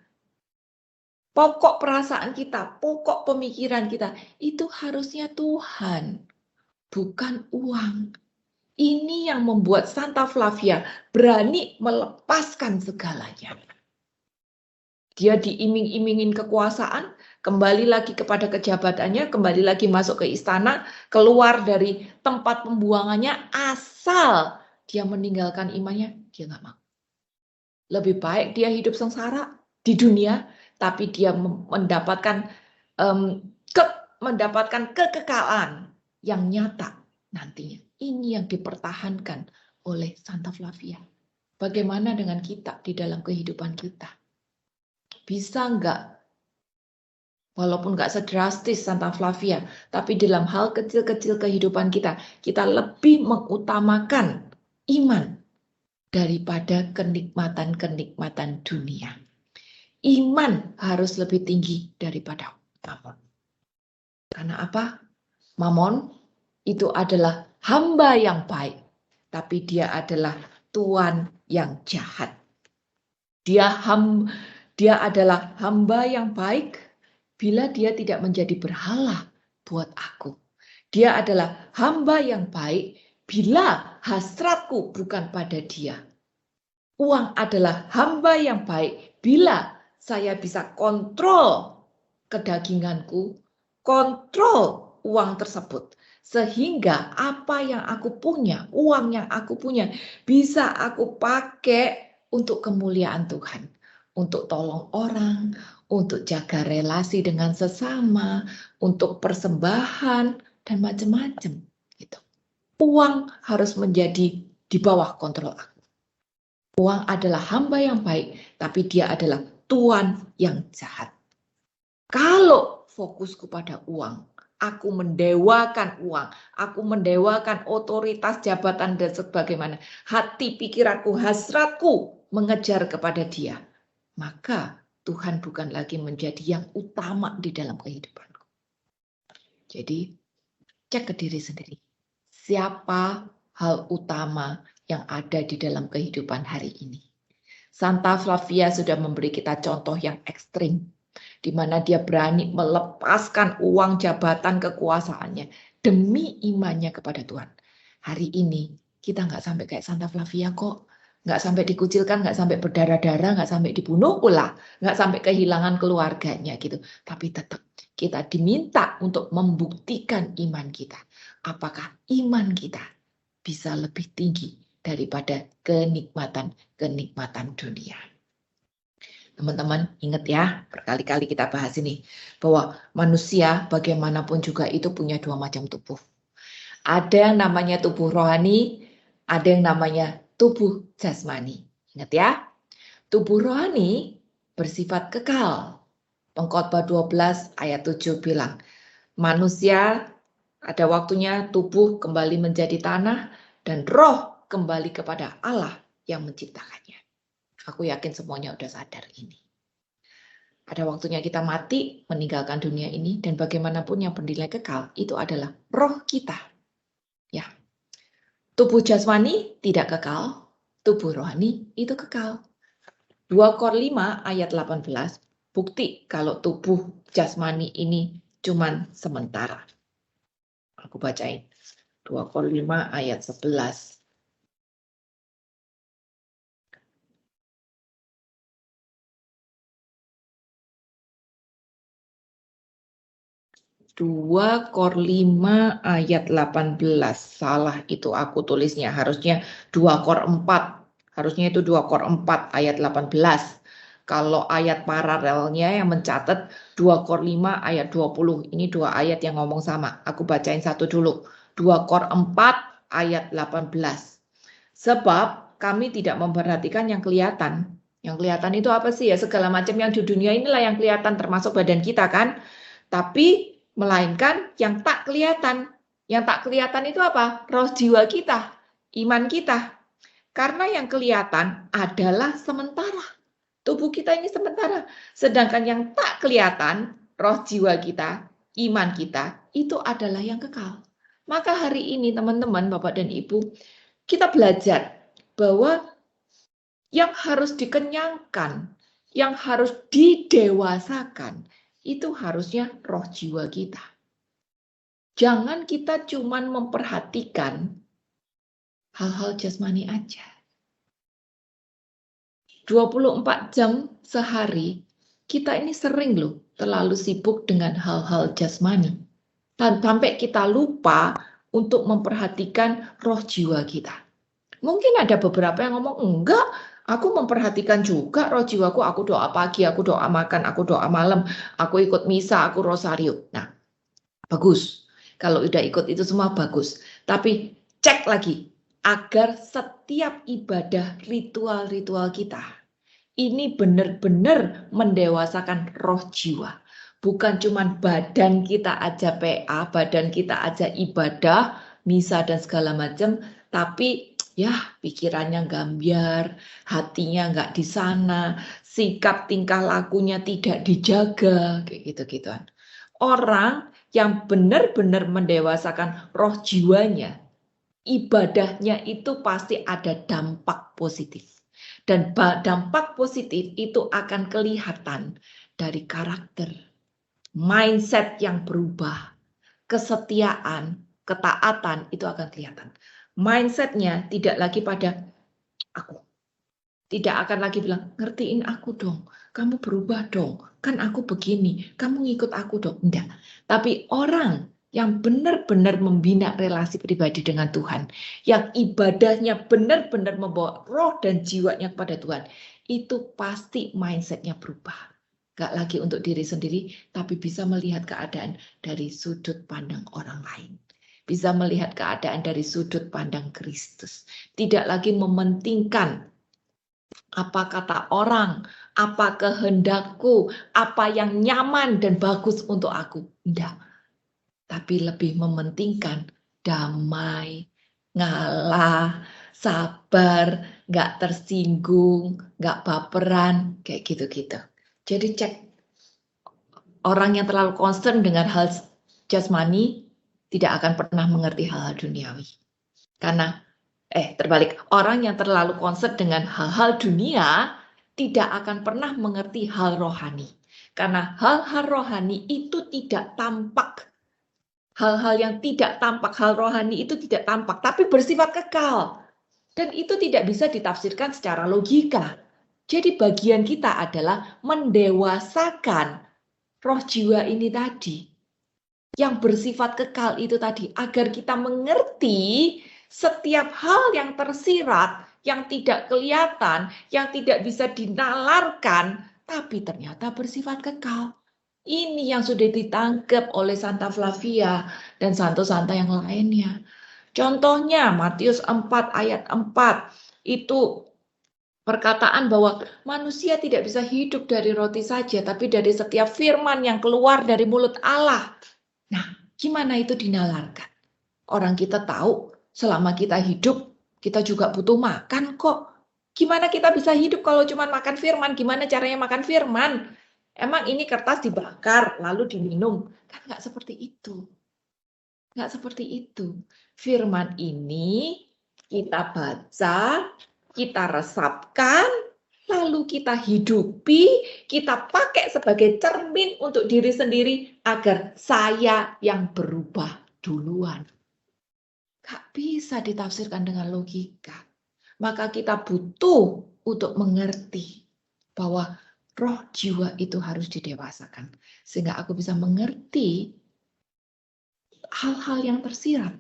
pokok perasaan kita, pokok pemikiran kita, itu harusnya Tuhan, bukan uang. Ini yang membuat Santa Flavia berani melepaskan segalanya. Dia diiming-imingin kekuasaan, kembali lagi kepada kejabatannya, kembali lagi masuk ke istana, keluar dari tempat pembuangannya, asal dia meninggalkan imannya, dia nggak mau. Lebih baik dia hidup sengsara di dunia, tapi dia mendapatkan kekekalan yang nyata nantinya. Ini yang dipertahankan oleh Santa Flavia. Bagaimana dengan kita di dalam kehidupan kita? Bisa nggak, walaupun nggak sedrastis Santa Flavia, tapi dalam hal kecil-kecil kehidupan kita, kita lebih mengutamakan iman daripada kenikmatan-kenikmatan dunia. Iman harus lebih tinggi daripada Mamon. Karena apa? Mamon itu adalah hamba yang baik, tapi dia adalah tuan yang jahat. Dia adalah hamba yang baik bila dia tidak menjadi berhala buat aku. Dia adalah hamba yang baik bila hasratku bukan pada dia. Uang adalah hamba yang baik bila saya bisa kontrol kedaginganku, kontrol uang tersebut. Sehingga apa yang aku punya, uang yang aku punya, bisa aku pakai untuk kemuliaan Tuhan. Untuk tolong orang, untuk jaga relasi dengan sesama, untuk persembahan, dan macam-macam. Gitu. Uang harus menjadi di bawah kontrol aku. Uang adalah hamba yang baik, tapi dia adalah tuan yang jahat. Kalau fokusku pada uang, aku mendewakan uang, aku mendewakan otoritas, jabatan, dan sebagainya. Hati, pikiranku, hasratku mengejar kepada dia. Maka Tuhan bukan lagi menjadi yang utama di dalam kehidupanku. Jadi, cek ke diri sendiri. Siapa hal utama yang ada di dalam kehidupan hari ini? Santa Flavia sudah memberi kita contoh yang ekstrim, di mana dia berani melepaskan uang, jabatan, kekuasaannya demi imannya kepada Tuhan. Hari ini kita nggak sampai kayak Santa Flavia kok. Nggak sampai dikucilkan, nggak sampai berdarah-darah, nggak sampai dibunuh pula, nggak sampai kehilangan keluarganya gitu. Tapi tetap kita diminta untuk membuktikan iman kita. Apakah iman kita bisa lebih tinggi daripada kenikmatan-kenikmatan dunia. Teman-teman ingat ya, berkali-kali kita bahas ini, bahwa manusia bagaimanapun juga itu punya dua macam tubuh. Ada yang namanya tubuh rohani, ada yang namanya tubuh jasmani. Ingat ya, tubuh rohani bersifat kekal. Pengkhotbah 12 ayat 7 bilang, manusia ada waktunya tubuh kembali menjadi tanah dan roh kembali kepada Allah yang menciptakannya. Aku yakin semuanya udah sadar ini. Ada waktunya kita mati, meninggalkan dunia ini, dan bagaimanapun yang bernilai kekal, itu adalah roh kita. Ya, tubuh jasmani tidak kekal, tubuh rohani itu kekal. 2 Kor 5 ayat 18, bukti kalau tubuh jasmani ini cuman sementara. Aku bacain. 2 Kor 5 ayat 11. 2 Kor 5 ayat 18. Salah itu aku tulisnya. Harusnya 2 Kor 4. Harusnya itu 2 Kor 4 ayat 18. Kalau ayat paralelnya yang mencatat 2 Kor 5 ayat 20. Ini dua ayat yang ngomong sama. Aku bacain satu dulu. 2 Kor 4 ayat 18. Sebab kami tidak memperhatikan yang kelihatan. Yang kelihatan itu apa sih ya? Segala macam yang di dunia inilah yang kelihatan, termasuk badan kita kan. Tapi melainkan yang tak kelihatan. Yang tak kelihatan itu apa? Roh jiwa kita, iman kita. Karena yang kelihatan adalah sementara. Tubuh kita ini sementara. Sedangkan yang tak kelihatan, roh jiwa kita, iman kita, itu adalah yang kekal. Maka hari ini teman-teman, Bapak dan Ibu, kita belajar bahwa yang harus dikenyangkan, yang harus didewasakan, itu harusnya roh jiwa kita. Jangan kita cuman memperhatikan hal-hal jasmani aja. 24 jam sehari, kita ini sering loh terlalu sibuk dengan hal-hal jasmani. Dan sampai kita lupa untuk memperhatikan roh jiwa kita. Mungkin ada beberapa yang ngomong, enggak, aku memperhatikan juga roh jiwaku, aku doa pagi, aku doa makan, aku doa malam, aku ikut misa, aku rosario. Nah, bagus. Kalau udah ikut itu semua bagus. Tapi cek lagi, agar setiap ibadah ritual-ritual kita ini benar-benar mendewasakan roh jiwa. Bukan cuma badan kita aja PA, badan kita aja ibadah, misa dan segala macam, tapi ya pikirannya gambiar, hatinya nggak di sana, sikap tingkah lakunya tidak dijaga, kayak gitu-gituan. Orang yang benar-benar mendewasakan roh jiwanya, ibadahnya itu pasti ada dampak positif. Dan dampak positif itu akan kelihatan dari karakter, mindset yang berubah, kesetiaan, ketaatan itu akan kelihatan. Mindsetnya tidak lagi pada aku. Tidak akan lagi bilang, ngertiin aku dong, kamu berubah dong, kan aku begini, kamu ngikut aku dong. Enggak. Tapi orang yang benar-benar membina relasi pribadi dengan Tuhan, yang ibadahnya benar-benar membawa roh dan jiwanya kepada Tuhan, itu pasti mindsetnya berubah. Gak lagi untuk diri sendiri, tapi bisa melihat keadaan dari sudut pandang orang lain. Bisa melihat keadaan dari sudut pandang Kristus. Tidak lagi mementingkan apa kata orang, apa kehendakku, apa yang nyaman dan bagus untuk aku. Tidak. Tapi lebih mementingkan damai, ngalah, sabar, nggak tersinggung, nggak baperan, kayak gitu-gitu. Jadi cek, orang yang terlalu concern dengan hal jasmani tidak akan pernah mengerti hal-hal duniawi. Karena, terbalik, orang yang terlalu concern dengan hal-hal dunia tidak akan pernah mengerti hal rohani. Karena hal-hal rohani itu tidak tampak. Hal-hal yang tidak tampak, hal rohani itu tidak tampak, tapi bersifat kekal. Dan itu tidak bisa ditafsirkan secara logika. Jadi bagian kita adalah mendewasakan roh jiwa ini tadi. Yang bersifat kekal itu tadi, agar kita mengerti setiap hal yang tersirat, yang tidak kelihatan, yang tidak bisa dinalarkan, tapi ternyata bersifat kekal. Ini yang sudah ditangkap oleh Santa Flavia dan santo-santa yang lainnya. Contohnya Matius 4 ayat 4 itu perkataan bahwa manusia tidak bisa hidup dari roti saja, tapi dari setiap firman yang keluar dari mulut Allah. Nah, gimana itu dinalarkan? Orang kita tahu selama kita hidup, kita juga butuh makan kok. Gimana kita bisa hidup kalau cuma makan firman? Gimana caranya makan firman? Emang ini kertas dibakar lalu diminum? Kan nggak seperti itu. Nggak seperti itu. Firman ini kita baca, kita resapkan, lalu kita hidupi, kita pakai sebagai cermin untuk diri sendiri agar saya yang berubah duluan. Nggak bisa ditafsirkan dengan logika. Maka kita butuh untuk mengerti bahwa roh jiwa itu harus didewasakan. Sehingga aku bisa mengerti hal-hal yang tersirat,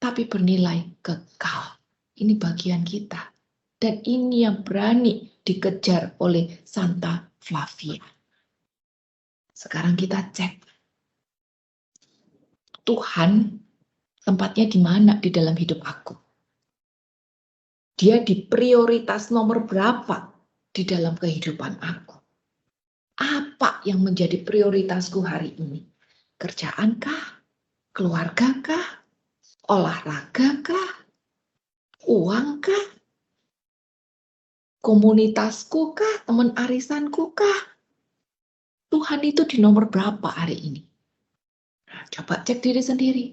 tapi bernilai kekal. Ini bagian kita. Dan ini yang berani dikejar oleh Santa Flavia. Sekarang kita cek. Tuhan tempatnya di mana di dalam hidup aku? Dia di prioritas nomor berapa di dalam kehidupan aku? Apa yang menjadi prioritasku hari ini? Kerjaankah? Keluargakah? Olahragakah? Uangkah? Komunitasku kah? Teman arisanku kah? Tuhan itu di nomor berapa hari ini? Nah, coba cek diri sendiri.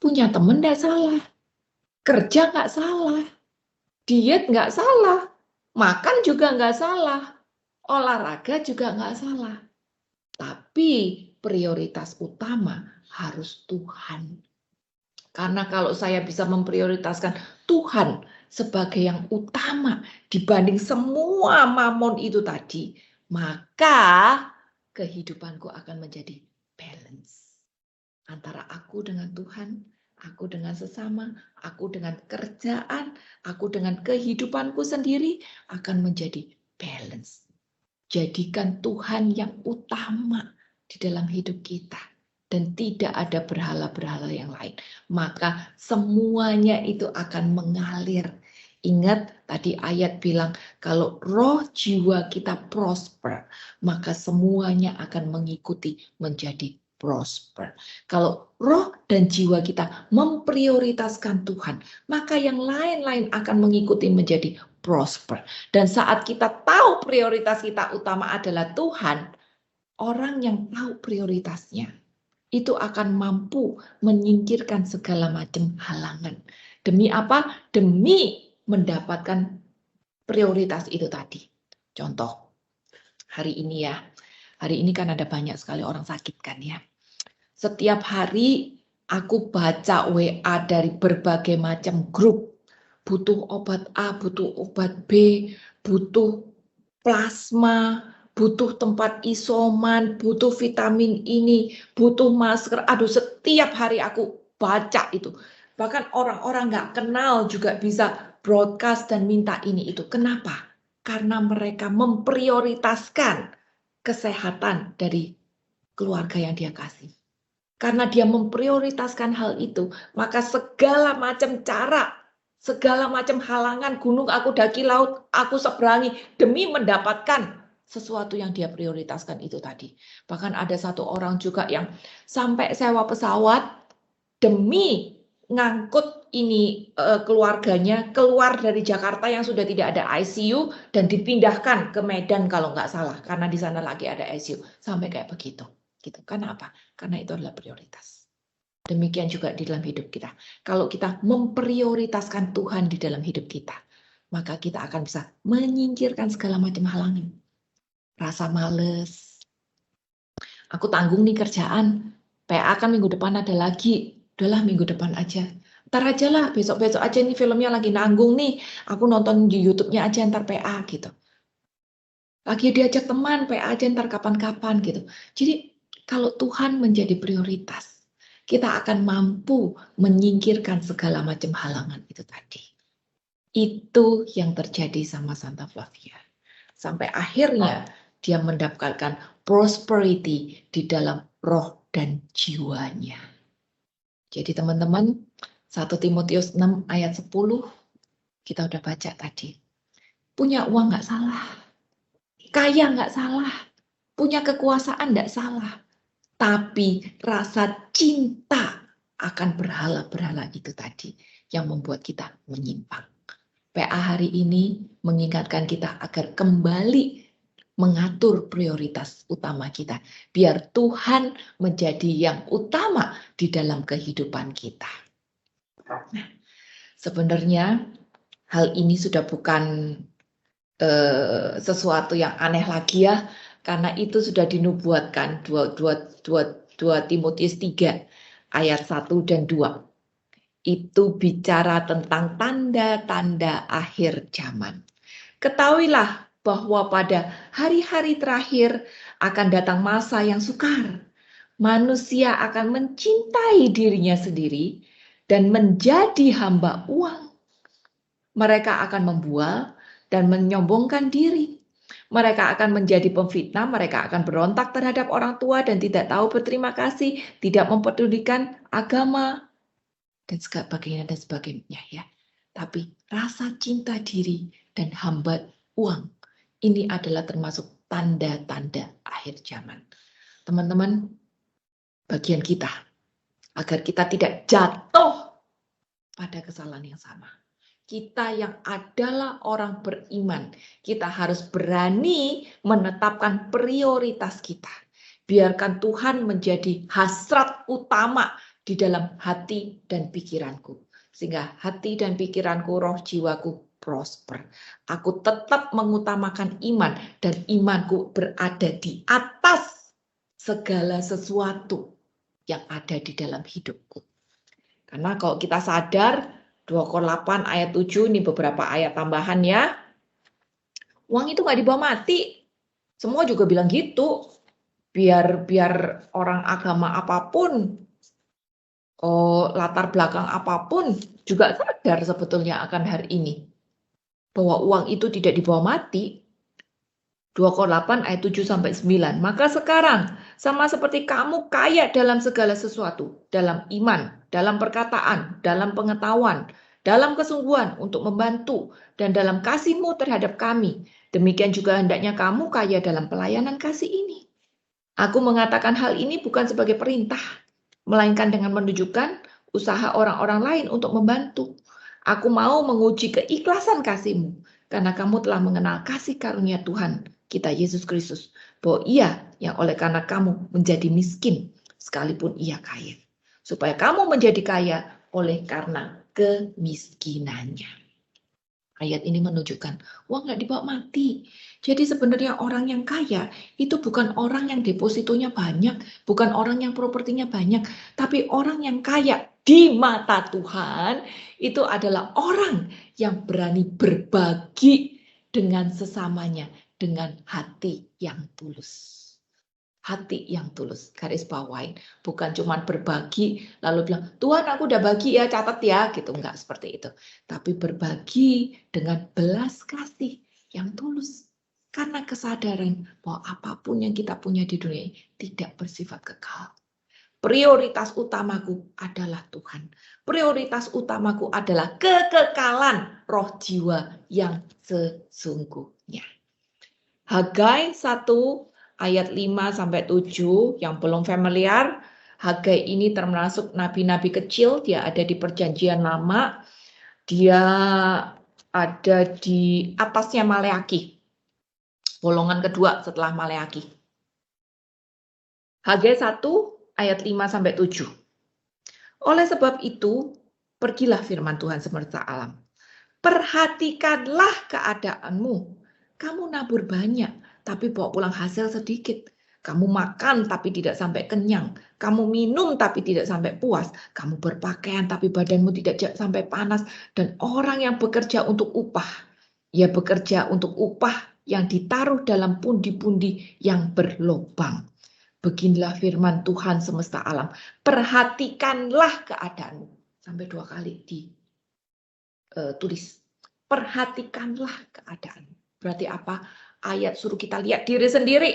Punya teman nggak salah. Kerja nggak salah. Diet nggak salah. Makan juga nggak salah. Olahraga juga nggak salah. Tapi prioritas utama harus Tuhan. Karena kalau saya bisa memprioritaskan Tuhan sebagai yang utama dibanding semua mamon itu tadi, maka kehidupanku akan menjadi balance. Antara aku dengan Tuhan, aku dengan sesama, aku dengan kerjaan, aku dengan kehidupanku sendiri akan menjadi balance. Jadikan Tuhan yang utama di dalam hidup kita. Dan tidak ada berhala-berhala yang lain. Maka semuanya itu akan mengalir. Ingat tadi ayat bilang kalau roh jiwa kita prosper, maka semuanya akan mengikuti menjadi prosper. Kalau roh dan jiwa kita memprioritaskan Tuhan, maka yang lain-lain akan mengikuti menjadi prosper. Dan saat kita tahu prioritas kita utama adalah Tuhan, orang yang tahu prioritasnya itu akan mampu menyingkirkan segala macam halangan. Demi apa? Demi mendapatkan prioritas itu tadi. Contoh, hari ini ya. Hari ini kan ada banyak sekali orang sakit kan ya. Setiap hari aku baca WA dari berbagai macam grup. Butuh obat A, butuh obat B, butuh plasma, butuh tempat isoman, butuh vitamin ini, butuh masker. Aduh, setiap hari aku baca itu. Bahkan orang-orang nggak kenal juga bisa broadcast dan minta ini itu. Kenapa? Karena mereka memprioritaskan kesehatan dari keluarga yang dia kasih. Karena dia memprioritaskan hal itu, maka segala macam cara, segala macam halangan, gunung aku daki, laut aku seberangi demi mendapatkan sesuatu yang dia prioritaskan itu tadi. Bahkan ada satu orang juga yang sampai sewa pesawat demi ngangkut ini keluarganya keluar dari Jakarta yang sudah tidak ada ICU dan dipindahkan ke Medan kalau nggak salah, karena di sana lagi ada ICU. Sampai kayak begitu. Gitu. Karena apa? Karena itu adalah prioritas. Demikian juga di dalam hidup kita. Kalau kita memprioritaskan Tuhan di dalam hidup kita, maka kita akan bisa menyingkirkan segala macam halangan. Rasa males. Aku tanggung nih kerjaan. PA kan minggu depan ada lagi. Udahlah minggu depan aja. Ntar aja lah, besok-besok aja nih filmnya lagi nanggung nih. Aku nonton di YouTube-nya aja ntar PA gitu. Lagi diajak teman, PA aja ntar kapan-kapan gitu. Jadi kalau Tuhan menjadi prioritas, kita akan mampu menyingkirkan segala macam halangan itu tadi. Itu yang terjadi sama Santa Flavia. Sampai akhirnya dia mendapatkan prosperity di dalam roh dan jiwanya. Jadi teman-teman, 1 Timotius 6 ayat 10, kita udah baca tadi. Punya uang nggak salah, kaya nggak salah, punya kekuasaan nggak salah. Tapi rasa cinta akan berhala-berhala itu tadi yang membuat kita menyimpang. PA hari ini mengingatkan kita agar kembali mengatur prioritas utama kita. Biar Tuhan menjadi yang utama di dalam kehidupan kita. Nah, sebenarnya hal ini sudah bukan sesuatu yang aneh lagi ya. Karena itu sudah dinubuatkan 2 Timotius 3 ayat 1 dan 2. Itu bicara tentang tanda-tanda akhir zaman. Ketahuilah bahwa pada hari-hari terakhir akan datang masa yang sukar. manusia akan mencintai dirinya sendiri dan menjadi hamba uang. Mereka akan membual dan menyombongkan diri. Mereka akan menjadi pemfitnah, mereka akan berontak terhadap orang tua dan tidak tahu berterima kasih, tidak mempedulikan agama, dan sebagainya dan sebagainya ya. Tapi rasa cinta diri dan hamba uang ini adalah termasuk tanda-tanda akhir zaman. Teman-teman, bagian kita agar kita tidak jatuh pada kesalahan yang sama. Kita yang adalah orang beriman, kita harus berani menetapkan prioritas kita. Biarkan Tuhan menjadi hasrat utama di dalam hati dan pikiranku. Sehingga hati dan pikiranku, roh jiwaku prosper. Aku tetap mengutamakan iman dan imanku berada di atas segala sesuatu yang ada di dalam hidupku. Karena kalau kita sadar, 2 Korintus 8 ayat 7, ini beberapa ayat tambahan ya. Uang itu nggak dibawa mati. Semua juga bilang gitu. Biar orang agama apapun, latar belakang apapun, juga sadar sebetulnya akan hari ini. Bahwa uang itu tidak dibawa mati. 2 Korintus 8 ayat 7 sampai 9. Maka sekarang sama seperti kamu kaya dalam segala sesuatu, dalam iman, dalam perkataan, dalam pengetahuan, dalam kesungguhan untuk membantu, dan dalam kasihmu terhadap kami. Demikian juga hendaknya kamu kaya dalam pelayanan kasih ini. Aku mengatakan hal ini bukan sebagai perintah, melainkan dengan menunjukkan usaha orang-orang lain untuk membantu. Aku mau menguji keikhlasan kasihmu, karena kamu telah mengenal kasih karunia Tuhan kita Yesus Kristus, bahwa Ia yang oleh karena kamu menjadi miskin, sekalipun Ia kaya, supaya kamu menjadi kaya oleh karena kemiskinannya. Ayat ini menunjukkan uang nggak dibawa mati. Jadi sebenarnya orang yang kaya itu bukan orang yang depositonya banyak, bukan orang yang propertinya banyak, tapi orang yang kaya di mata Tuhan itu adalah orang yang berani berbagi dengan sesamanya dengan hati yang tulus. Hati yang tulus, garis bawain, bukan cuma berbagi lalu bilang, Tuhan aku udah bagi ya, catat ya, gitu, enggak seperti itu. Tapi berbagi dengan belas kasih yang tulus. Karena kesadaran bahwa apapun yang kita punya di dunia ini tidak bersifat kekal. Prioritas utamaku adalah Tuhan. Prioritas utamaku adalah kekekalan roh jiwa yang sesungguhnya. Hagai 1 ayat 5-7 yang belum familiar, Hagai ini termasuk nabi-nabi kecil, dia ada di perjanjian lama, dia ada di atasnya Maleaki, golongan kedua setelah Maleaki. Hagai 1 ayat 5-7. Oleh sebab itu, pergilah firman Tuhan semesta alam. Perhatikanlah keadaanmu. Kamu nabur banyak, tapi bawa pulang hasil sedikit. Kamu makan tapi tidak sampai kenyang. Kamu minum tapi tidak sampai puas. Kamu berpakaian tapi badanmu tidak sampai panas. Dan orang yang bekerja untuk upah, ia bekerja untuk upah yang ditaruh dalam pundi-pundi yang berlobang. Beginilah firman Tuhan semesta alam. Perhatikanlah keadaanmu. Sampai 2 kali ditulis. Perhatikanlah keadaanmu. Berarti apa? Ayat suruh kita lihat diri sendiri.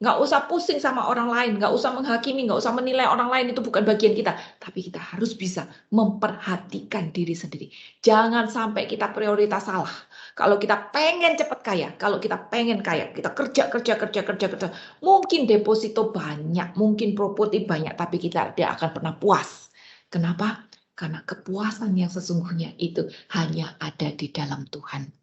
Nggak usah pusing sama orang lain. Nggak usah menghakimi. Nggak usah menilai orang lain. Itu bukan bagian kita. Tapi kita harus bisa memperhatikan diri sendiri. Jangan sampai kita prioritas salah. Kalau kita pengen cepat kaya. Kalau kita pengen kaya. Kita kerja. Mungkin deposito banyak. Mungkin properti banyak. Tapi kita tidak akan pernah puas. Kenapa? Karena kepuasan yang sesungguhnya itu hanya ada di dalam Tuhan.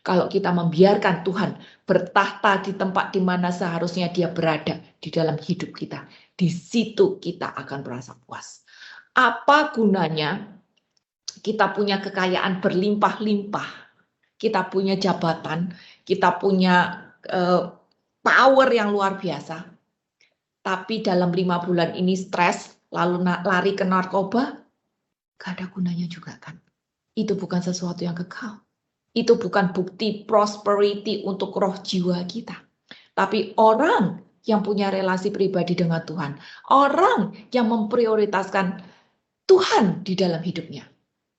Kalau kita membiarkan Tuhan bertahta di tempat di mana seharusnya dia berada di dalam hidup kita, di situ kita akan merasa puas. Apa gunanya kita punya kekayaan berlimpah-limpah, kita punya jabatan, kita punya power yang luar biasa, tapi dalam 5 bulan ini stres, lalu lari ke narkoba, gak ada gunanya juga kan. Itu bukan sesuatu yang kekal. Itu bukan bukti prosperity untuk roh jiwa kita. Tapi orang yang punya relasi pribadi dengan Tuhan. Orang yang memprioritaskan Tuhan di dalam hidupnya.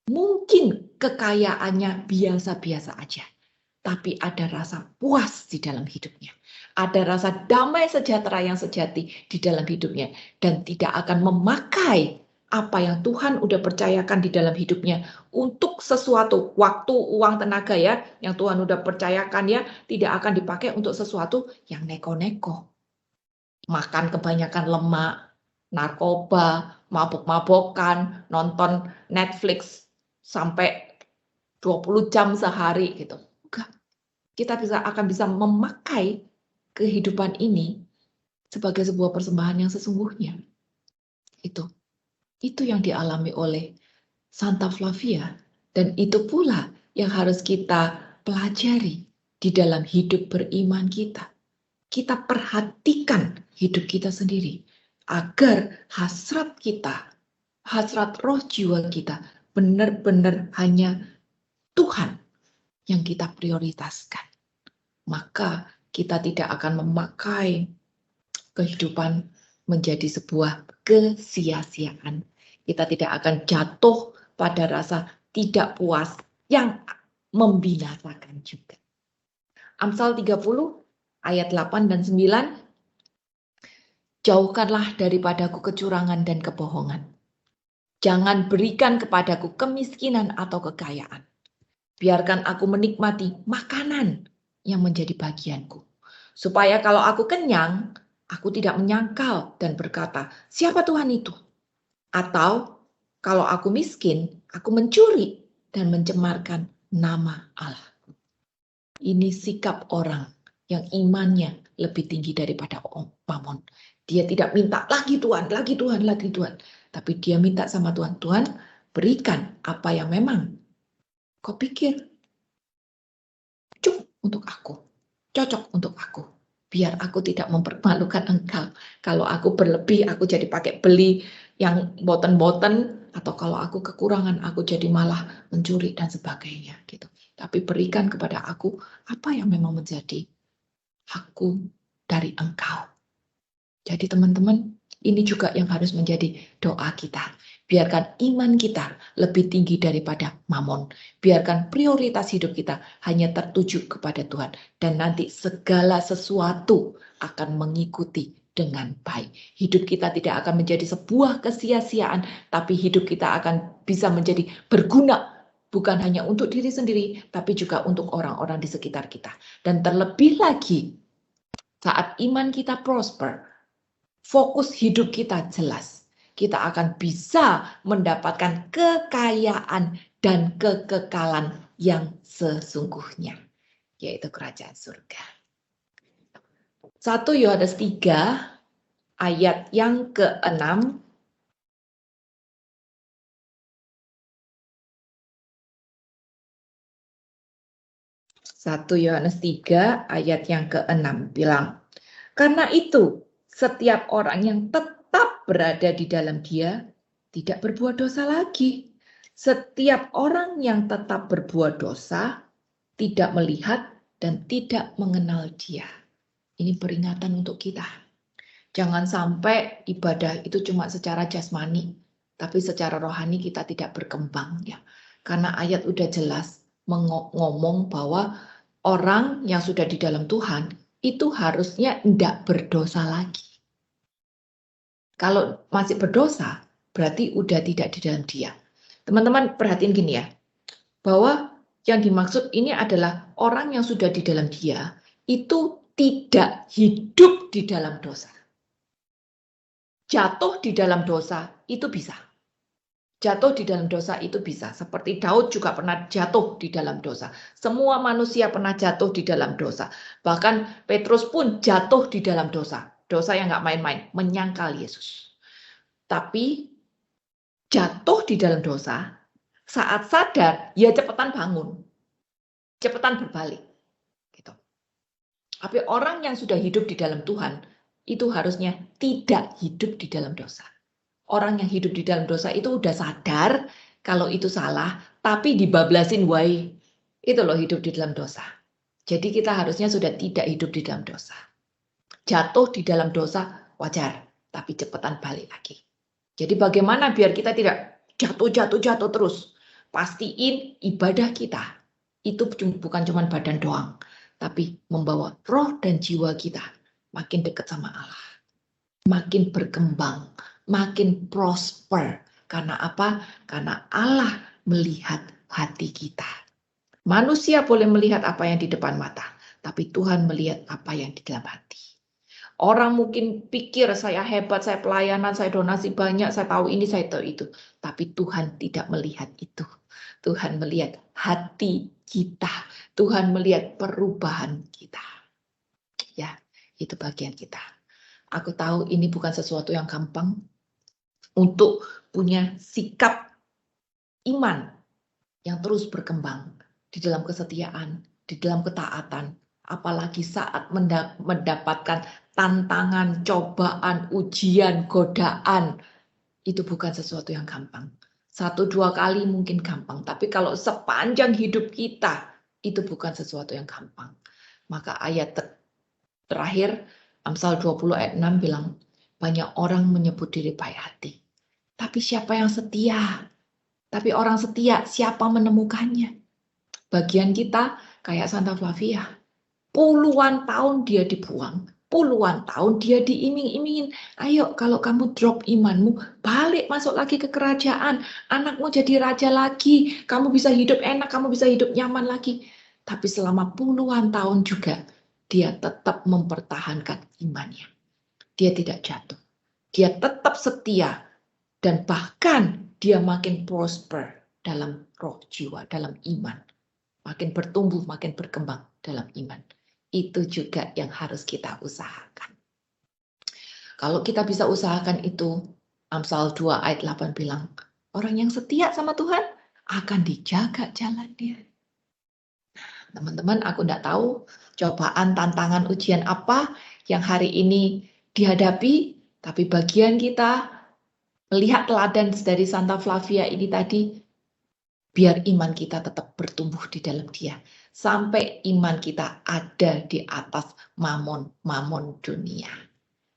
Mungkin kekayaannya biasa-biasa aja, tapi ada rasa puas di dalam hidupnya. Ada rasa damai sejahtera yang sejati di dalam hidupnya. Dan tidak akan memakai apa yang Tuhan udah percayakan di dalam hidupnya untuk sesuatu. Waktu, uang, tenaga ya, yang Tuhan udah percayakan ya, tidak akan dipakai untuk sesuatu yang neko-neko. Makan kebanyakan lemak, narkoba, mabok-mabokan, nonton Netflix sampai 20 jam sehari gitu. Enggak. Kita akan bisa memakai kehidupan ini sebagai sebuah persembahan yang sesungguhnya. Itu yang dialami oleh Santa Flavia, dan itu pula yang harus kita pelajari di dalam hidup beriman kita. Kita perhatikan hidup kita sendiri agar hasrat kita, hasrat roh jiwa kita benar-benar hanya Tuhan yang kita prioritaskan. Maka kita tidak akan memakai kehidupan menjadi sebuah kesia-siaan. Kita tidak akan jatuh pada rasa tidak puas yang membinasakan juga. Amsal 30 ayat 8 dan 9. Jauhkanlah daripadaku kecurangan dan kebohongan. Jangan berikan kepadaku kemiskinan atau kekayaan. Biarkan aku menikmati makanan yang menjadi bagianku. Supaya kalau aku kenyang, aku tidak menyangkal dan berkata, siapa Tuhan itu? Atau kalau aku miskin, aku mencuri dan mencemarkan nama Allah. Ini sikap orang yang imannya lebih tinggi daripada mamon. Dia tidak minta lagi Tuhan, lagi Tuhan, lagi Tuhan. Tapi dia minta sama Tuhan, Tuhan berikan apa yang memang kau pikir cukup untuk aku, cocok untuk aku. Biar aku tidak mempermalukan engkau. Kalau aku berlebih, aku jadi pakai beli yang boten-boten. Atau kalau aku kekurangan, aku jadi malah mencuri dan sebagainya. Gitu. Tapi berikan kepada aku apa yang memang menjadi hakku dari engkau. Jadi teman-teman, ini juga yang harus menjadi doa kita. Biarkan iman kita lebih tinggi daripada mamon. Biarkan prioritas hidup kita hanya tertuju kepada Tuhan. Dan nanti segala sesuatu akan mengikuti dengan baik. Hidup kita tidak akan menjadi sebuah kesia-siaan, tapi hidup kita akan bisa menjadi berguna. Bukan hanya untuk diri sendiri, tapi juga untuk orang-orang di sekitar kita. Dan terlebih lagi, saat iman kita prosper, fokus hidup kita jelas. Kita akan bisa mendapatkan kekayaan dan kekekalan yang sesungguhnya, yaitu kerajaan surga. 1 Yohanes 3 ayat yang ke-6. Yohanes 3 ayat yang ke-6 bilang, karena itu setiap orang yang tetap berada di dalam Dia tidak berbuat dosa lagi. Setiap orang yang tetap berbuat dosa tidak melihat dan tidak mengenal Dia. Ini peringatan untuk kita. Jangan sampai ibadah itu cuma secara jasmani, tapi secara rohani kita tidak berkembang ya. Karena ayat udah jelas ngomong bahwa orang yang sudah di dalam Tuhan itu harusnya tidak berdosa lagi. Kalau masih berdosa, berarti udah tidak di dalam Dia. Teman-teman perhatiin gini ya, bahwa yang dimaksud ini adalah orang yang sudah di dalam Dia itu tidak hidup di dalam dosa. Jatuh di dalam dosa itu bisa. Jatuh di dalam dosa itu bisa. Seperti Daud juga pernah jatuh di dalam dosa. Semua manusia pernah jatuh di dalam dosa. Bahkan Petrus pun jatuh di dalam dosa. Dosa yang nggak main-main, menyangkal Yesus. Tapi jatuh di dalam dosa, saat sadar, ya cepetan bangun. Cepetan berbalik. Gitu. Tapi orang yang sudah hidup di dalam Tuhan, itu harusnya tidak hidup di dalam dosa. Orang yang hidup di dalam dosa itu udah sadar kalau itu salah, tapi dibablasin wae. Itu loh hidup di dalam dosa. Jadi kita harusnya sudah tidak hidup di dalam dosa. Jatuh di dalam dosa wajar, tapi cepetan balik lagi. Jadi bagaimana biar kita tidak jatuh terus? Pastiin ibadah kita itu bukan cuma badan doang, tapi membawa roh dan jiwa kita makin dekat sama Allah, makin berkembang, makin prosper. Karena apa? Karena Allah melihat hati kita. Manusia boleh melihat apa yang di depan mata, tapi Tuhan melihat apa yang di dalam hati. Orang mungkin pikir saya hebat, saya pelayanan, saya donasi banyak, saya tahu ini, saya tahu itu. Tapi Tuhan tidak melihat itu. Tuhan melihat hati kita. Tuhan melihat perubahan kita. Ya, itu bagian kita. Aku tahu ini bukan sesuatu yang gampang untuk punya sikap iman yang terus berkembang di dalam kesetiaan, di dalam ketaatan, apalagi saat mendapatkan tantangan, cobaan, ujian, godaan, itu bukan sesuatu yang gampang. 1-2 kali mungkin gampang, tapi kalau sepanjang hidup kita, itu bukan sesuatu yang gampang. Maka ayat terakhir, Amsal 20 ayat 6 bilang, banyak orang menyebut diri baik hati. Tapi siapa yang setia? Tapi orang setia, siapa menemukannya? Bagian kita kayak Santa Flavia. Puluhan tahun dia dibuang, puluhan tahun dia diiming-imingin. Ayo kalau kamu drop imanmu, balik masuk lagi ke kerajaan. Anakmu jadi raja lagi, kamu bisa hidup enak, kamu bisa hidup nyaman lagi. Tapi selama puluhan tahun juga, dia tetap mempertahankan imannya. Dia tidak jatuh. Dia tetap setia. Dan bahkan dia makin prosper dalam roh jiwa, dalam iman. Makin bertumbuh, makin berkembang dalam iman. Itu juga yang harus kita usahakan. Kalau kita bisa usahakan itu, Amsal 2 ayat 8 bilang, orang yang setia sama Tuhan akan dijaga jalannya. Teman-teman, aku tidak tahu cobaan, tantangan, ujian apa yang hari ini dihadapi, tapi bagian kita melihat teladan dari Santa Flavia ini tadi, biar iman kita tetap bertumbuh di dalam Dia. Sampai iman kita ada di atas mamon dunia.